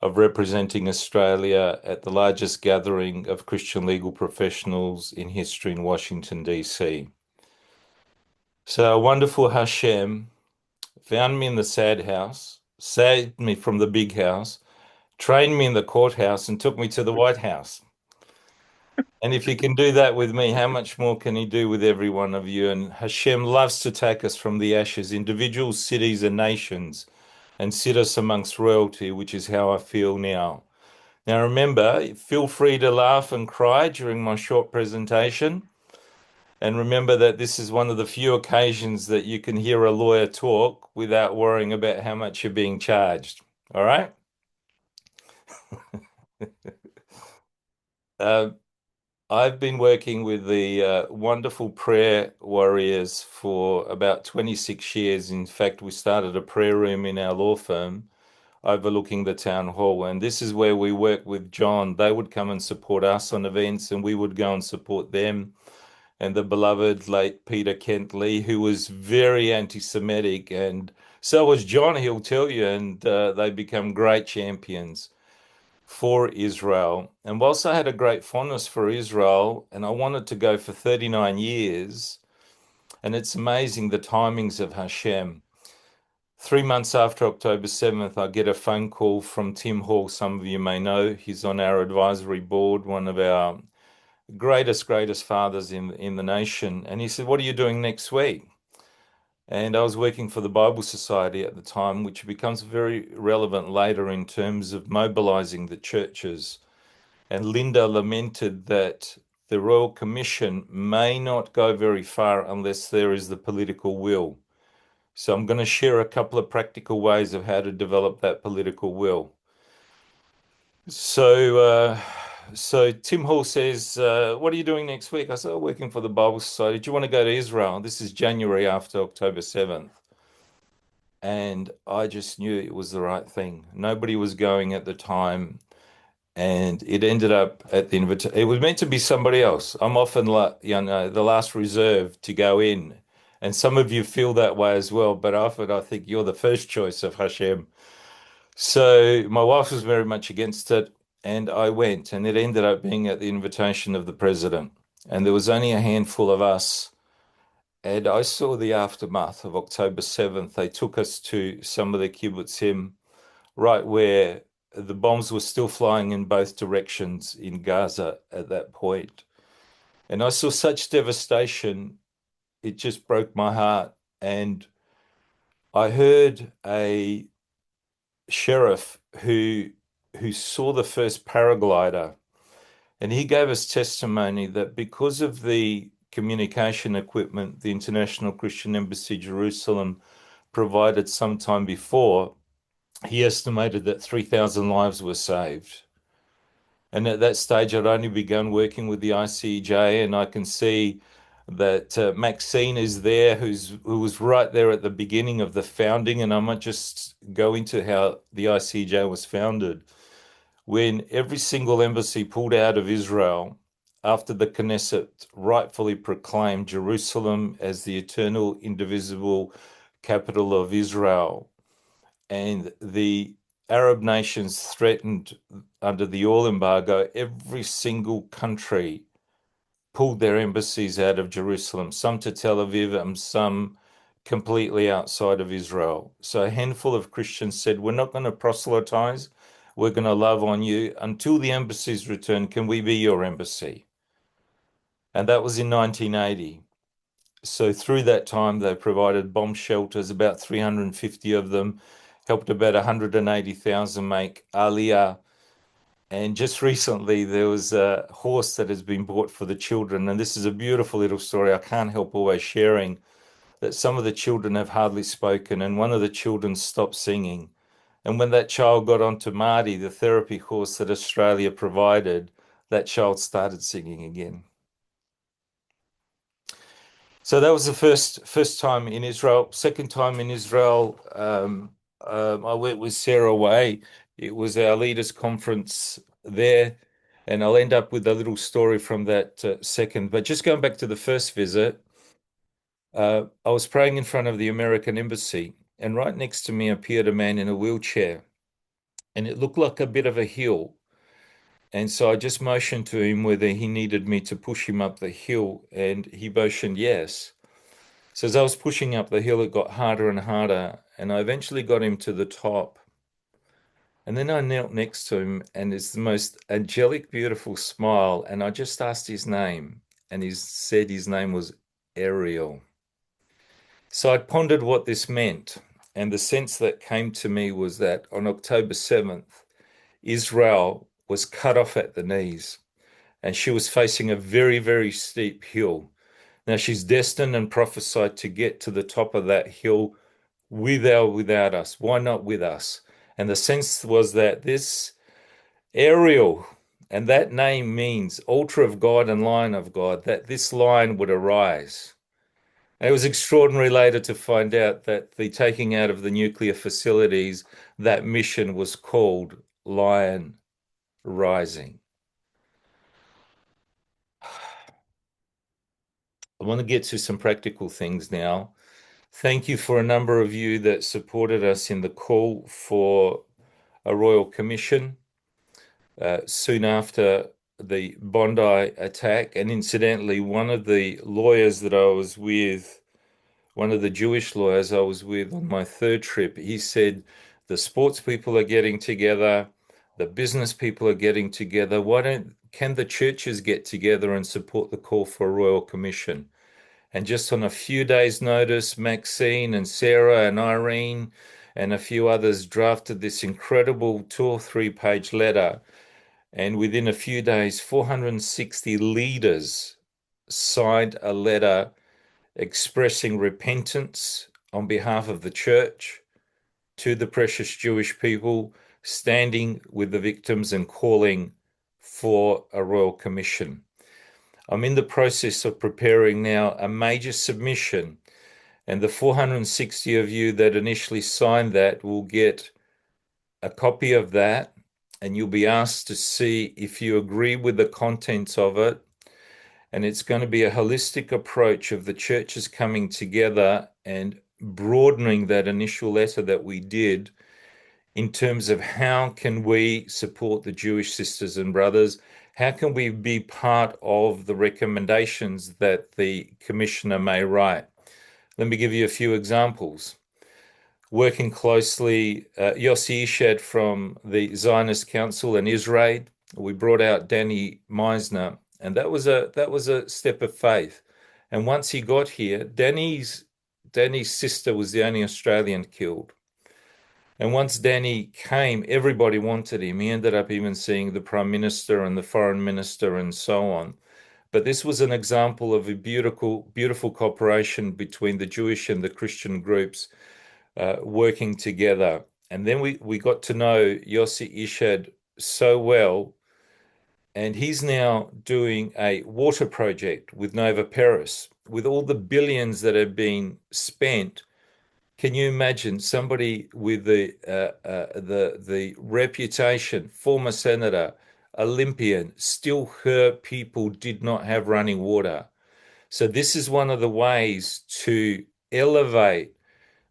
[SPEAKER 6] of representing Australia at the largest gathering of Christian legal professionals in history in Washington, D.C. So a wonderful Hashem found me in the sad house saved me from the big house, trained me in the courthouse, and took me to the White House. And if he can do that with me, how much more can he do with every one of you? And Hashem loves to take us from the ashes, individuals, cities, and nations, and sit us amongst royalty, which is how I feel now. Now, remember, feel free to laugh and cry during my short presentation. And remember that this is one of the few occasions that you can hear a lawyer talk without worrying about how much you're being charged. All right? I've been working with the wonderful prayer warriors for about 26 years. In fact, we started a prayer room in our law firm overlooking the town hall. And this is where we work with John. They would come and support us on events, and we would go and support them. And the beloved late Peter Kent Lee, who was very anti-Semitic, and so was John, he'll tell you, and they become great champions for Israel. And whilst I had a great fondness for Israel, and I wanted to go for 39 years, and it's amazing the timings of Hashem. 3 months after October 7th, I get a phone call from Tim Hall. Some of you may know, he's on our advisory board, one of our greatest fathers in the nation. And he said, "What are you doing next week?" And I was working for the Bible Society at the time, which becomes very relevant later in terms of mobilizing the churches. And Lynda lamented that the Royal Commission may not go very far unless there is the political will. So I'm going to share a couple of practical ways of how to develop that political will. So Tim Hall says, "What are you doing next week?" I said, "Oh, working for the Bible Society. Do you want to go to Israel?" This is January after October 7th. And I just knew it was the right thing. Nobody was going at the time. And it ended up at the invitation. It was meant to be somebody else. I'm often like, the last reserve to go in. And some of you feel that way as well. But often I think you're the first choice of Hashem. So my wife was very much against it, and I went, and it ended up being at the invitation of the president. And there was only a handful of us. And I saw the aftermath of October 7th. They took us to some of the kibbutzim, right where the bombs were still flying in both directions in Gaza at that point. And I saw such devastation, it just broke my heart. And I heard a sheriff who saw the first paraglider, and he gave us testimony that because of the communication equipment the International Christian Embassy Jerusalem provided some time before, he estimated that 3,000 lives were saved. And at that stage, I'd only begun working with the ICJ, and I can see that Maxine is there, who was right there at the beginning of the founding. And I might just go into how the ICJ was founded. When every single embassy pulled out of Israel after the Knesset rightfully proclaimed Jerusalem as the eternal, indivisible capital of Israel, and the Arab nations threatened under the oil embargo, every single country pulled their embassies out of Jerusalem, some to Tel Aviv and some completely outside of Israel. So a handful of Christians said, "We're not going to proselytize. We're going to love on you until the embassies return. Can we be your embassy?" And that was in 1980. So through that time, they provided bomb shelters, about 350 of them, helped about 180,000 make Aliyah. And just recently, there was a horse that has been bought for the children. And this is a beautiful little story. I can't help always sharing that some of the children have hardly spoken, and one of the children stopped singing. And when that child got onto Mudri, the therapy horse that Australia provided, that child started singing again. So that was the first time in Israel. Second time in Israel, I went with Sarah Way. It was our leaders' conference there, and I'll end up with a little story from that second. But just going back to the first visit, I was praying in front of the American embassy, and right next to me appeared a man in a wheelchair, and it looked like a bit of a hill. And so I just motioned to him whether he needed me to push him up the hill, and he motioned yes. So as I was pushing up the hill, it got harder and harder, and I eventually got him to the top. And then I knelt next to him, and it's the most angelic, beautiful smile. And I just asked his name, and he said his name was Ariel. So I pondered what this meant, and the sense that came to me was that on October 7th, Israel was cut off at the knees, and she was facing a very, very steep hill. Now she's destined and prophesied to get to the top of that hill with or without us. Why not with us? And the sense was that this Ariel, and that name means altar of God and lion of God, that this lion would arise. And it was extraordinary later to find out that the taking out of the nuclear facilities, that mission was called Lion Rising. I want to get to some practical things now. Thank you for a number of you that supported us in the call for a Royal Commission soon after the Bondi attack. And incidentally, one of the lawyers that I was with, one of the Jewish lawyers I was with on my third trip, he said, the sports people are getting together, the business people are getting together. Can the churches get together and support the call for a Royal Commission? And just on a few days' notice, Maxine and Sarah and Irene and a few others drafted this incredible 2 or 3 page letter. And within a few days, 460 leaders signed a letter expressing repentance on behalf of the church to the precious Jewish people, standing with the victims and calling for a Royal Commission. I'm in the process of preparing now a major submission, and the 460 of you that initially signed that will get a copy of that, and you'll be asked to see if you agree with the contents of it. And it's going to be a holistic approach of the churches coming together and broadening that initial letter that we did in terms of how can we support the Jewish sisters and brothers? How can we be part of the recommendations that the commissioner may write? Let me give you a few examples. Working closely, Yossi Ishad from the Zionist Council in Israel, we brought out Danny Meisner, and that was a step of faith. And once he got here, Danny's sister was the only Australian killed. And once Danny came, everybody wanted him. He ended up even seeing the Prime Minister and the Foreign Minister and so on. But this was an example of a beautiful, beautiful cooperation between the Jewish and the Christian groups working together. And then we got to know Yossi Ishad so well, and he's now doing a water project with Nova Paris. With all the billions that have been spent, can you imagine somebody with the reputation, former senator, Olympian, still her people did not have running water? So this is one of the ways to elevate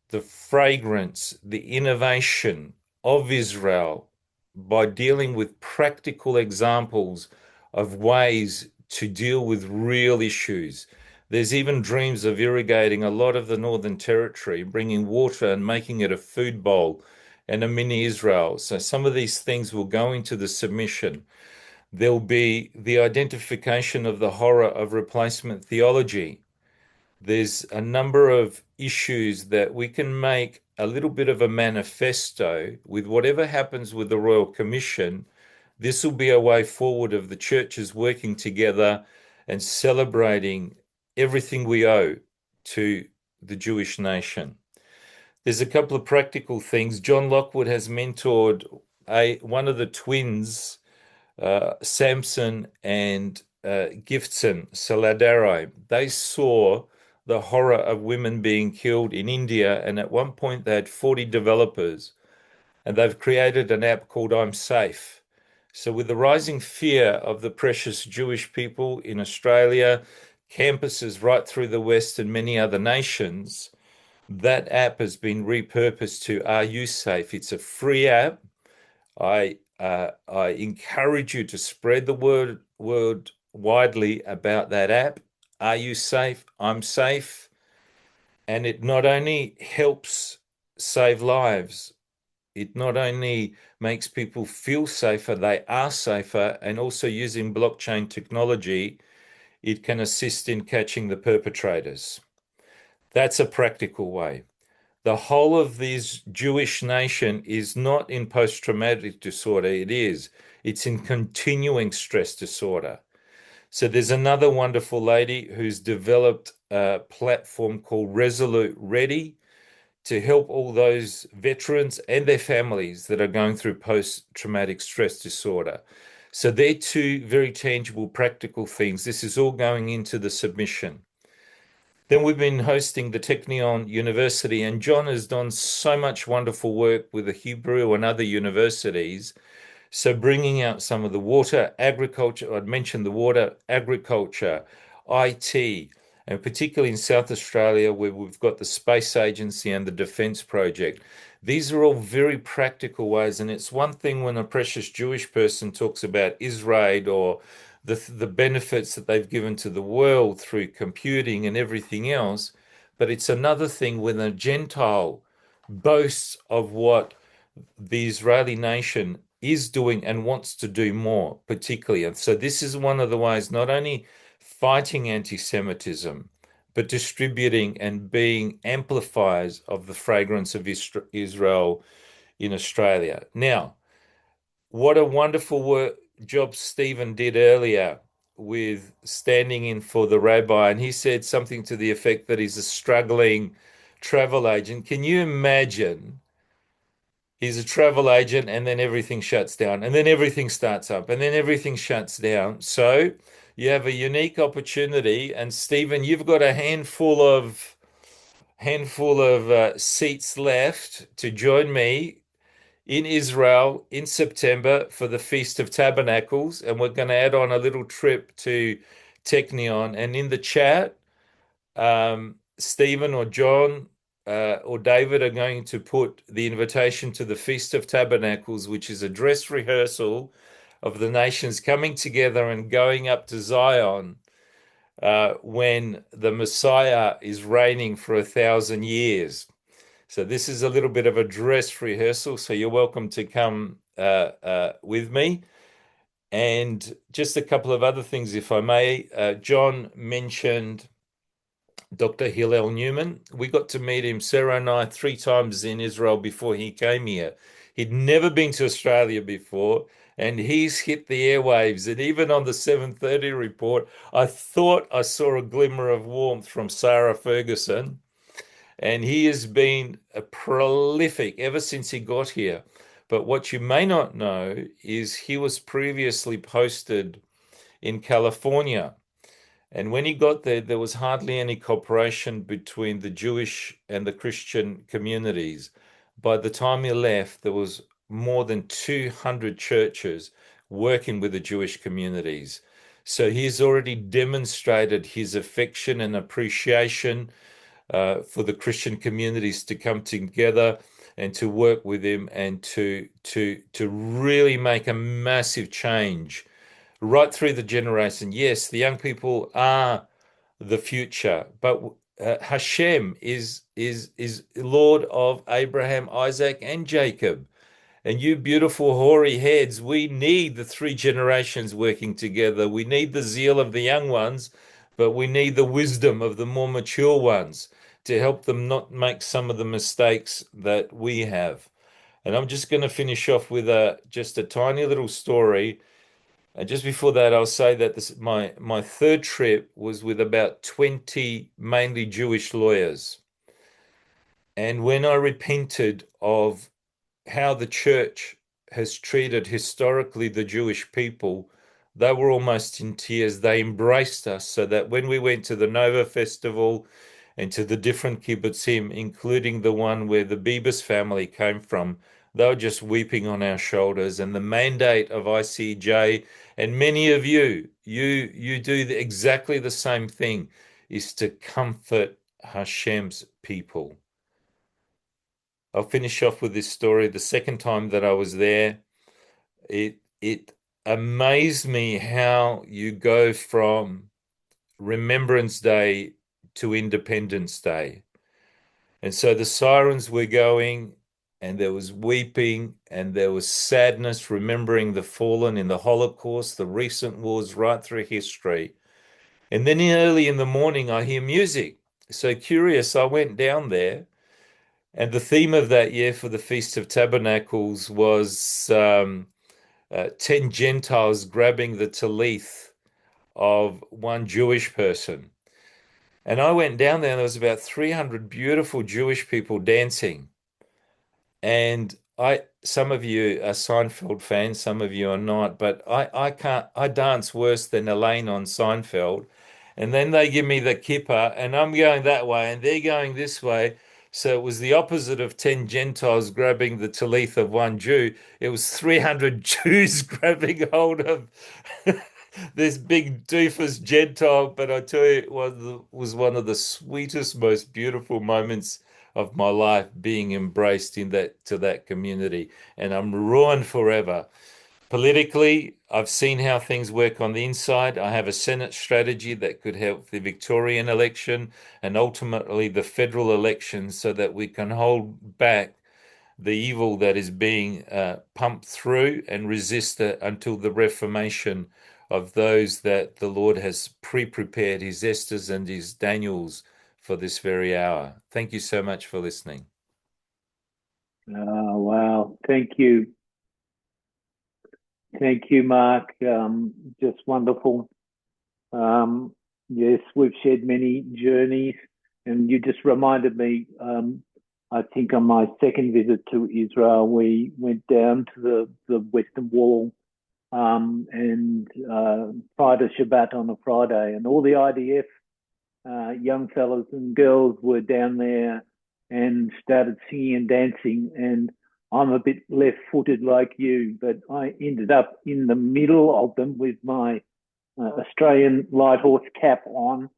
[SPEAKER 6] the fragrance, the innovation of Israel by dealing with practical examples of ways to deal with real issues. There's even dreams of irrigating a lot of the Northern Territory, bringing water and making it a food bowl and a mini Israel. So some of these things will go into the submission. There'll be the identification of the horror of replacement theology. There's a number of issues that we can make a little bit of a manifesto with whatever happens with the Royal Commission. This will be a way forward of the churches working together and celebrating everything we owe to the Jewish nation. There's a couple of practical things. John Lockwood has mentored one of the twins, Samson and Giftson Saladaro. They saw the horror of women being killed in India, and at one point they had 40 developers, and they've created an app called I'm Safe. So with the rising fear of the precious Jewish people in Australia, campuses right through the West and many other nations, that app has been repurposed to Are You Safe? It's a free app. I encourage you to spread the word widely about that app. Are you safe? I'm safe. And it not only helps save lives, it not only makes people feel safer, they are safer, and also using blockchain technology, it can assist in catching the perpetrators. That's a practical way. The whole of this Jewish nation is not in post-traumatic disorder. It's in continuing stress disorder. So there's another wonderful lady who's developed a platform called Resolute Ready to help all those veterans and their families that are going through post-traumatic stress disorder. So they're two very tangible, practical things. This is all going into the submission. Then we've been hosting the Technion University, and John has done so much wonderful work with the Hebrew and other universities. So bringing out some of the water, agriculture, I'd mentioned the water, agriculture, IT, and particularly in South Australia where we've got the Space Agency and the Defence Project. These are all very practical ways, and it's one thing when a precious Jewish person talks about Israel or the benefits that they've given to the world through computing and everything else, but it's another thing when a Gentile boasts of what the Israeli nation is doing and wants to do more, particularly. And so this is one of the ways, not only fighting anti-Semitism, but distributing and being amplifiers of the fragrance of Israel in Australia. Now, what a wonderful job Stephen did earlier with standing in for the rabbi. And he said something to the effect that he's a struggling travel agent. Can you imagine? He's a travel agent, and then everything shuts down, and then everything starts up, and then everything shuts down. So you have a unique opportunity, and Stephen, you've got a handful of seats left to join me in Israel in September for the Feast of Tabernacles, and we're going to add on a little trip to Technion. And in the chat, Stephen or John or David are going to put the invitation to the Feast of Tabernacles, which is a dress rehearsal of the nations coming together and going up to Zion when the Messiah is reigning for 1,000 years. So this is a little bit of a dress rehearsal, so you're welcome to come with me. And just a couple of other things, if I may. John mentioned Dr. Hillel Newman. We got to meet him, Sarah and I, 3 times in Israel before he came here. He'd never been to Australia before, and he's hit the airwaves. And even on the 7:30 report, I thought I saw a glimmer of warmth from Sarah Ferguson. And he has been a prolific ever since he got here. But what you may not know is he was previously posted in California. And when he got there, there was hardly any cooperation between the Jewish and the Christian communities. By the time he left, there was more than 200 churches working with the Jewish communities. So he's already demonstrated his affection and appreciation for the Christian communities to come together and to work with him and to really make a massive change right through the generation. Yes, the young people are the future, but Hashem is Lord of Abraham, Isaac, and Jacob. And you beautiful hoary heads, we need the 3 generations working together. We need the zeal of the young ones, but we need the wisdom of the more mature ones to help them not make some of the mistakes that we have. And I'm just going to finish off with just a tiny little story. And just before that, I'll say that my 3rd trip was with about 20 mainly Jewish lawyers. And when I repented of how the church has treated historically the Jewish people, they were almost in tears. They embraced us, so that when we went to the Nova Festival and to the different kibbutzim, including the one where the Bibas family came from, they were just weeping on our shoulders. And the mandate of ICJ, and many of you do exactly the same thing, is to comfort Hashem's people. I'll finish off with this story. The second time that I was there, it amazed me how you go from Remembrance Day to Independence Day. And so the sirens were going, and there was weeping, and there was sadness, remembering the fallen in the Holocaust, the recent wars right through history. And then early in the morning, I hear music. So curious, I went down there, and the theme of that year for the Feast of Tabernacles was 10 Gentiles grabbing the talith of one Jewish person. And I went down there, and there was about 300 beautiful Jewish people dancing. And some of you are Seinfeld fans, some of you are not, but I dance worse than Elaine on Seinfeld. And then they give me the kippa, and I'm going that way, and they're going this way. So it was the opposite of 10 Gentiles grabbing the talith of one Jew. It was 300 Jews grabbing hold of this big doofus Gentile. But I tell you, it was one of the sweetest, most beautiful moments of my life, being embraced to that community, and I'm ruined forever. Politically, I've seen how things work on the inside. I have a Senate strategy that could help the Victorian election and ultimately the federal election, so that we can hold back the evil that is being pumped through and resist it until the reformation of those that the Lord has pre-prepared, his Esthers and his Daniels, for this very hour. Thank you so much for listening.
[SPEAKER 1] Oh, wow. Thank you. Thank you, Mark. Just wonderful. Yes, we've shared many journeys, and you just reminded me, I think on my second visit to Israel, we went down to the Western Wall and prior to Shabbat on a Friday, and all the IDF young fellas and girls were down there and started singing and dancing. And I'm a bit left-footed like you, but I ended up in the middle of them with my Australian light horse cap on,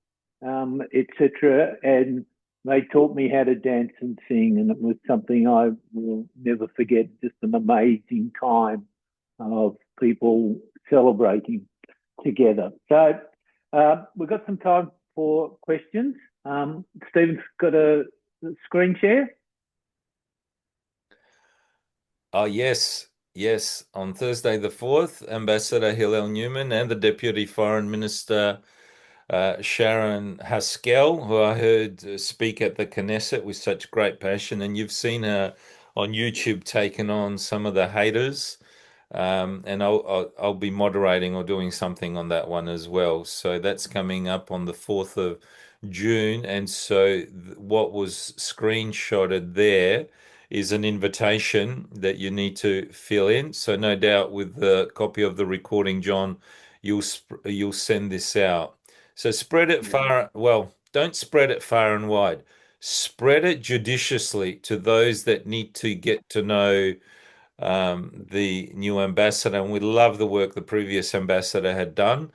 [SPEAKER 1] etc. And they taught me how to dance and sing, and it was something I will never forget. Just an amazing time of people celebrating together. So we've got some time for questions. Stephen's got a screen share.
[SPEAKER 6] Oh, yes. Yes. On Thursday the 4th, Ambassador Hillel Newman and the Deputy Foreign Minister Sharon Haskell, who I heard speak at the Knesset with such great passion, and you've seen her on YouTube taking on some of the haters. And I'll be moderating or doing something on that one as well. So that's coming up on the 4th of June. And so what was screenshotted there is an invitation that you need to fill in. So no doubt with the copy of the recording, John, you'll send this out. So spread it don't spread it far and wide. Spread it judiciously to those that need to get to know the new ambassador, and we love the work the previous ambassador had done,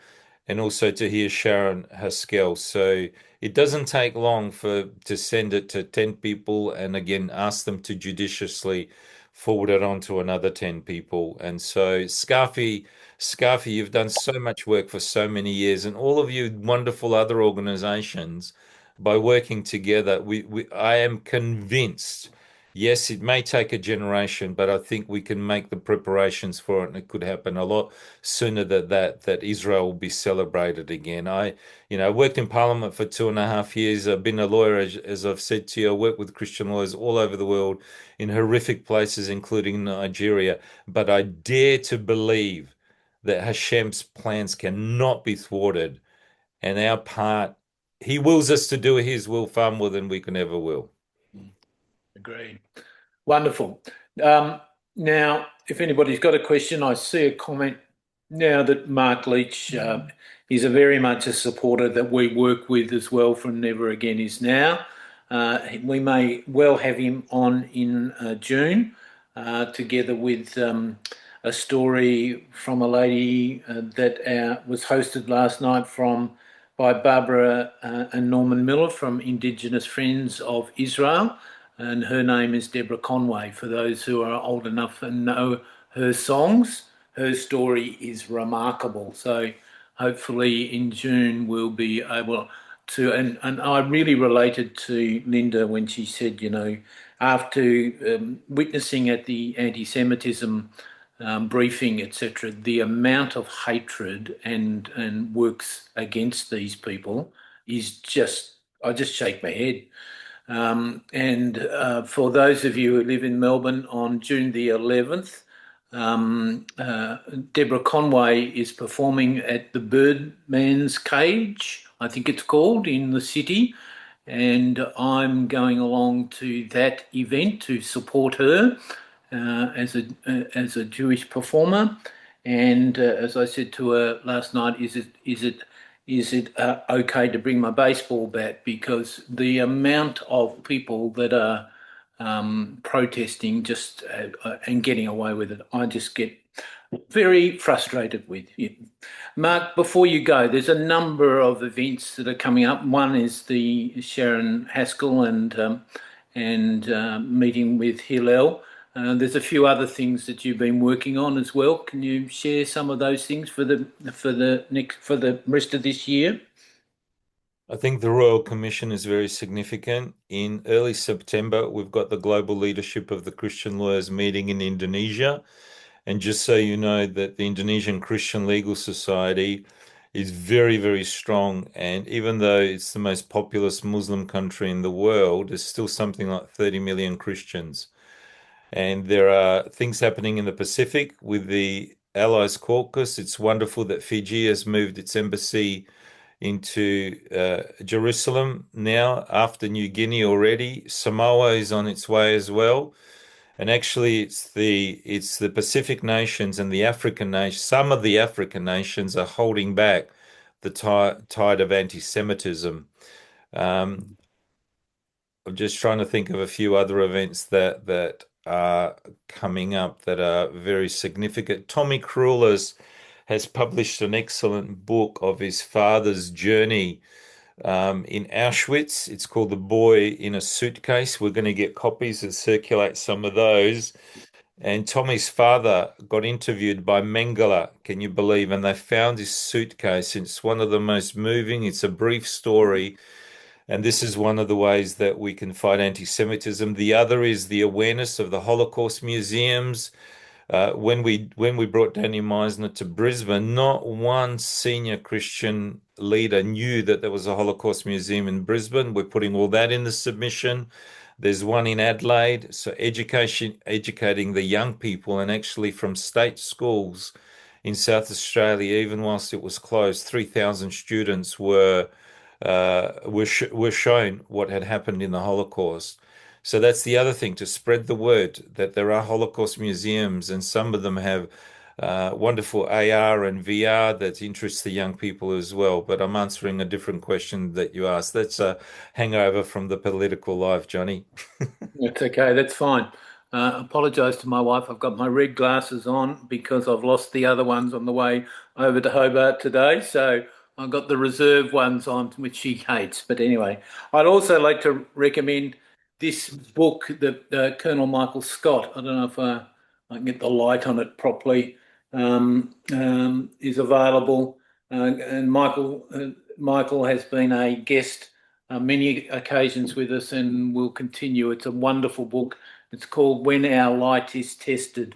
[SPEAKER 6] and also to hear Sharon Haskell. So it doesn't take long to send it to 10 people, and again, ask them to judiciously forward it on to another 10 people. And so SCAFI, you've done so much work for so many years, and all of you wonderful other organizations, by working together, I am convinced. Yes, it may take a generation, but I think we can make the preparations for it, and it could happen a lot sooner than that Israel will be celebrated again. I worked in Parliament for 2.5 years. I've been a lawyer, as I've said to you. I worked with Christian lawyers all over the world in horrific places, including Nigeria. But I dare to believe that Hashem's plans cannot be thwarted, and our part, He wills us to do His will far more than we can ever will.
[SPEAKER 7] Agreed. Wonderful. Now, if anybody's got a question, I see a comment now that Mark Leach is very much a supporter that we work with as well from Never Again Is Now. We may well have him on in June, together with a story from a lady that was hosted last night by Barbara and Norman Miller from Indigenous Friends of Israel. And her name is Deborah Conway. For those who are old enough and know her songs, her story is remarkable. So hopefully in June we'll be able and I really related to Lynda when she said, after witnessing at the anti-Semitism briefing, etc., the amount of hatred and works against these people is just, I just shake my head. And for those of you who live in Melbourne, on June the 11th, Deborah Conway is performing at the Birdman's Cage, I think it's called, in the city. And I'm going along to that event to support her as a Jewish performer. And as I said to her last night, is it okay to bring my baseball bat? Because the amount of people that are protesting just and getting away with it, I just get very frustrated with it. Mark, before you go, there's a number of events that are coming up. One is the Sharon Haskell and meeting with Hillel. There's a few other things that you've been working on as well. Can you share some of those things for the rest of this year?
[SPEAKER 6] I think the Royal Commission is very significant. In early September, we've got the global leadership of the Christian lawyers meeting in Indonesia. And just so you know that the Indonesian Christian Legal Society is very, very strong. And even though it's the most populous Muslim country in the world, there's still something like 30 million Christians. And there are things happening in the Pacific with the Allies Caucus. It's wonderful that Fiji has moved its embassy into Jerusalem now after New Guinea already. Samoa is on its way as well. And actually, it's the Pacific nations and the African nations. Some of the African nations are holding back the tide of anti-Semitism. I'm just trying to think of a few other events that are coming up that are very significant. Tommy Cruller has published an excellent book of his father's journey in Auschwitz. It's called The Boy in a Suitcase. We're going to get copies and circulate some of those. And Tommy's father got interviewed by Mengele, can you believe? And they found his suitcase. It's one of the most moving. It's a brief story. And this is one of the ways that we can fight anti-Semitism. The other is the awareness of the Holocaust museums. When we brought Danny Meisner to Brisbane, not one senior Christian leader knew that there was a Holocaust museum in Brisbane. We're putting all that in the submission. There's one in Adelaide. So educating the young people, and actually from state schools in South Australia, even whilst it was closed, 3,000 students were shown what had happened in the Holocaust. So that's the other thing, to spread the word that there are Holocaust museums, and some of them have wonderful AR and VR that interests the young people as well. But I'm answering a different question that you asked. That's a hangover from the political life, Johnny.
[SPEAKER 7] That's okay. That's fine. Apologise to my wife. I've got my red glasses on because I've lost the other ones on the way over to Hobart today. So I've got the reserve ones on, which she hates. But anyway, I'd also like to recommend this book that Colonel Michael Scott, I don't know if I can get the light on it properly, is available. And Michael has been a guest many occasions with us and will continue. It's a wonderful book. It's called When Our Light is Tested.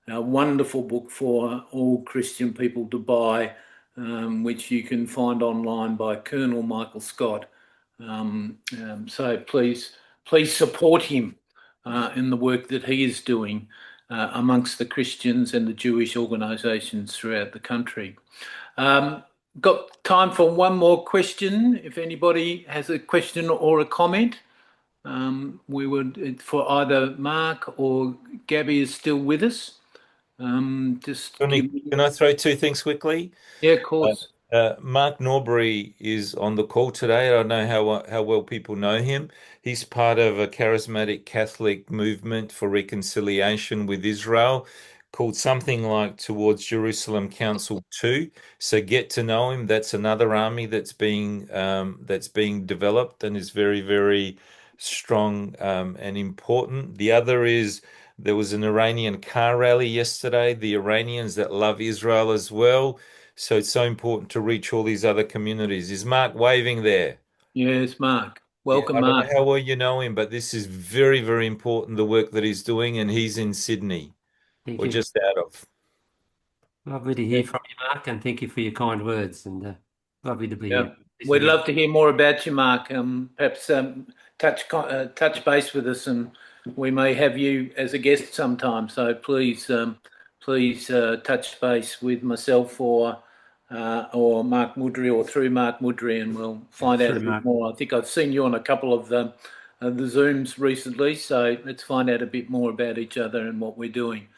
[SPEAKER 7] A wonderful book for all Christian people to buy, which you can find online by Colonel Michael Scott. So please support him in the work that he is doing amongst the Christians and the Jewish organisations throughout the country. Got time for one more question. If anybody has a question or a comment, we would, for either Mark or Gabi is still with us.
[SPEAKER 6] Johnny, can I throw two things quickly?
[SPEAKER 7] Yeah, of course.
[SPEAKER 6] Mark Norbury is on the call today. I don't know how well people know him. He's part of a charismatic Catholic movement for reconciliation with Israel called something like Towards Jerusalem Council 2. So get to know him. That's another army that's being developed and is very, very strong and important. The other is there was an Iranian car rally yesterday. The Iranians that love Israel as well. So it's so important to reach all these other communities. Is Mark waving there?
[SPEAKER 7] Yes, Mark.
[SPEAKER 6] Yeah,
[SPEAKER 7] Welcome,
[SPEAKER 6] I don't
[SPEAKER 7] Mark.
[SPEAKER 6] know how well you know him, but this is very, very important, the work that he's doing, and he's in Sydney.
[SPEAKER 8] Thank
[SPEAKER 6] We're
[SPEAKER 8] you.
[SPEAKER 6] just out of.
[SPEAKER 8] Lovely to hear from you, Mark, and thank you for your kind words. And lovely to be
[SPEAKER 7] Yeah,
[SPEAKER 8] here.
[SPEAKER 7] we'd love to hear more about you, Mark. Perhaps touch base with us, and we may have you as a guest sometime. So please touch base with myself or Mark Mudri, or through Mark Mudri, and we'll find out a bit more. I think I've seen you on a couple of the Zooms recently, so let's find out a bit more about each other and what we're doing.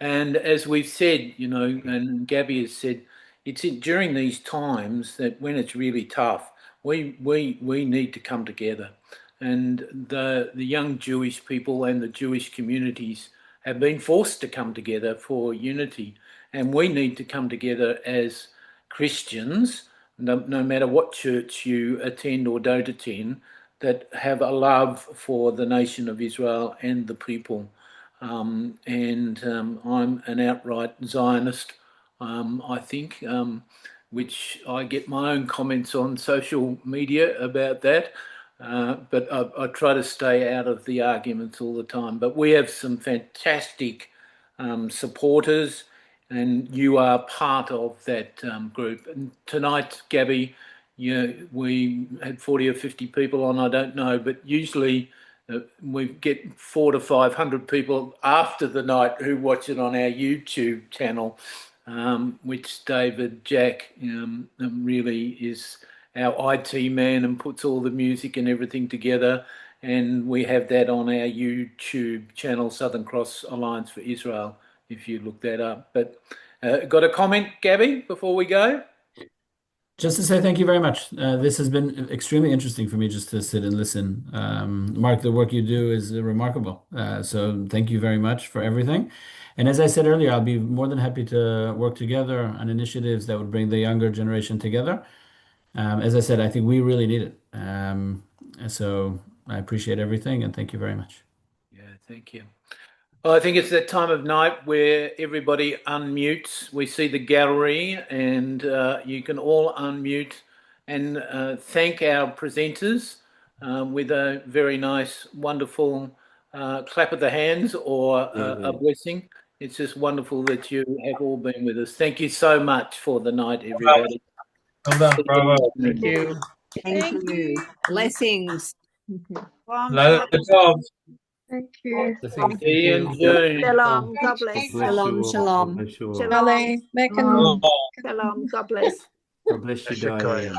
[SPEAKER 7] And as we've said, you know, and Gabi has said, it's during these times that when it's really tough, we need to come together. And the young Jewish people and the Jewish communities have been forced to come together for unity. And we need to come together as Christians, no matter what church you attend or don't attend, that have a love for the nation of Israel and the people. I'm an outright Zionist, I think, which I get my own comments on social media about that. But I try to stay out of the arguments all the time. But we have some fantastic supporters, and you are part of that group. And tonight, Gabi, we had 40 or 50 people on, I don't know, but usually we get 400 to 500 people after the night who watch it on our YouTube channel, which David Jack really is our IT man and puts all the music and everything together. And we have that on our YouTube channel, Southern Cross Alliance for Israel, if you look that up. But got a comment, Gabi, before we go?
[SPEAKER 5] Just to say thank you very much. This has been extremely interesting for me just to sit and listen. Mark, the work you do is remarkable. So thank you very much for everything. And as I said earlier, I'll be more than happy to work together on initiatives that would bring the younger generation together. As I said, I think we really need it. So I appreciate everything and thank you very much.
[SPEAKER 7] Yeah, thank you. Well, I think it's that time of night where everybody unmutes. We see the gallery, and you can all unmute and thank our presenters with a very nice, wonderful clap of the hands or a blessing. It's just wonderful that you have all been with us. Thank you so much for the night, everybody.
[SPEAKER 6] Well done, bravo.
[SPEAKER 9] Thank you.
[SPEAKER 10] Thank you. Blessings.
[SPEAKER 6] No, the jobs.
[SPEAKER 9] Thank you.
[SPEAKER 7] See you in June.
[SPEAKER 10] Shalom. God bless.
[SPEAKER 8] Shalom, shalom.
[SPEAKER 10] Shalom.
[SPEAKER 9] Shalom.
[SPEAKER 10] Shalom. God bless.
[SPEAKER 8] God bless you, Diane.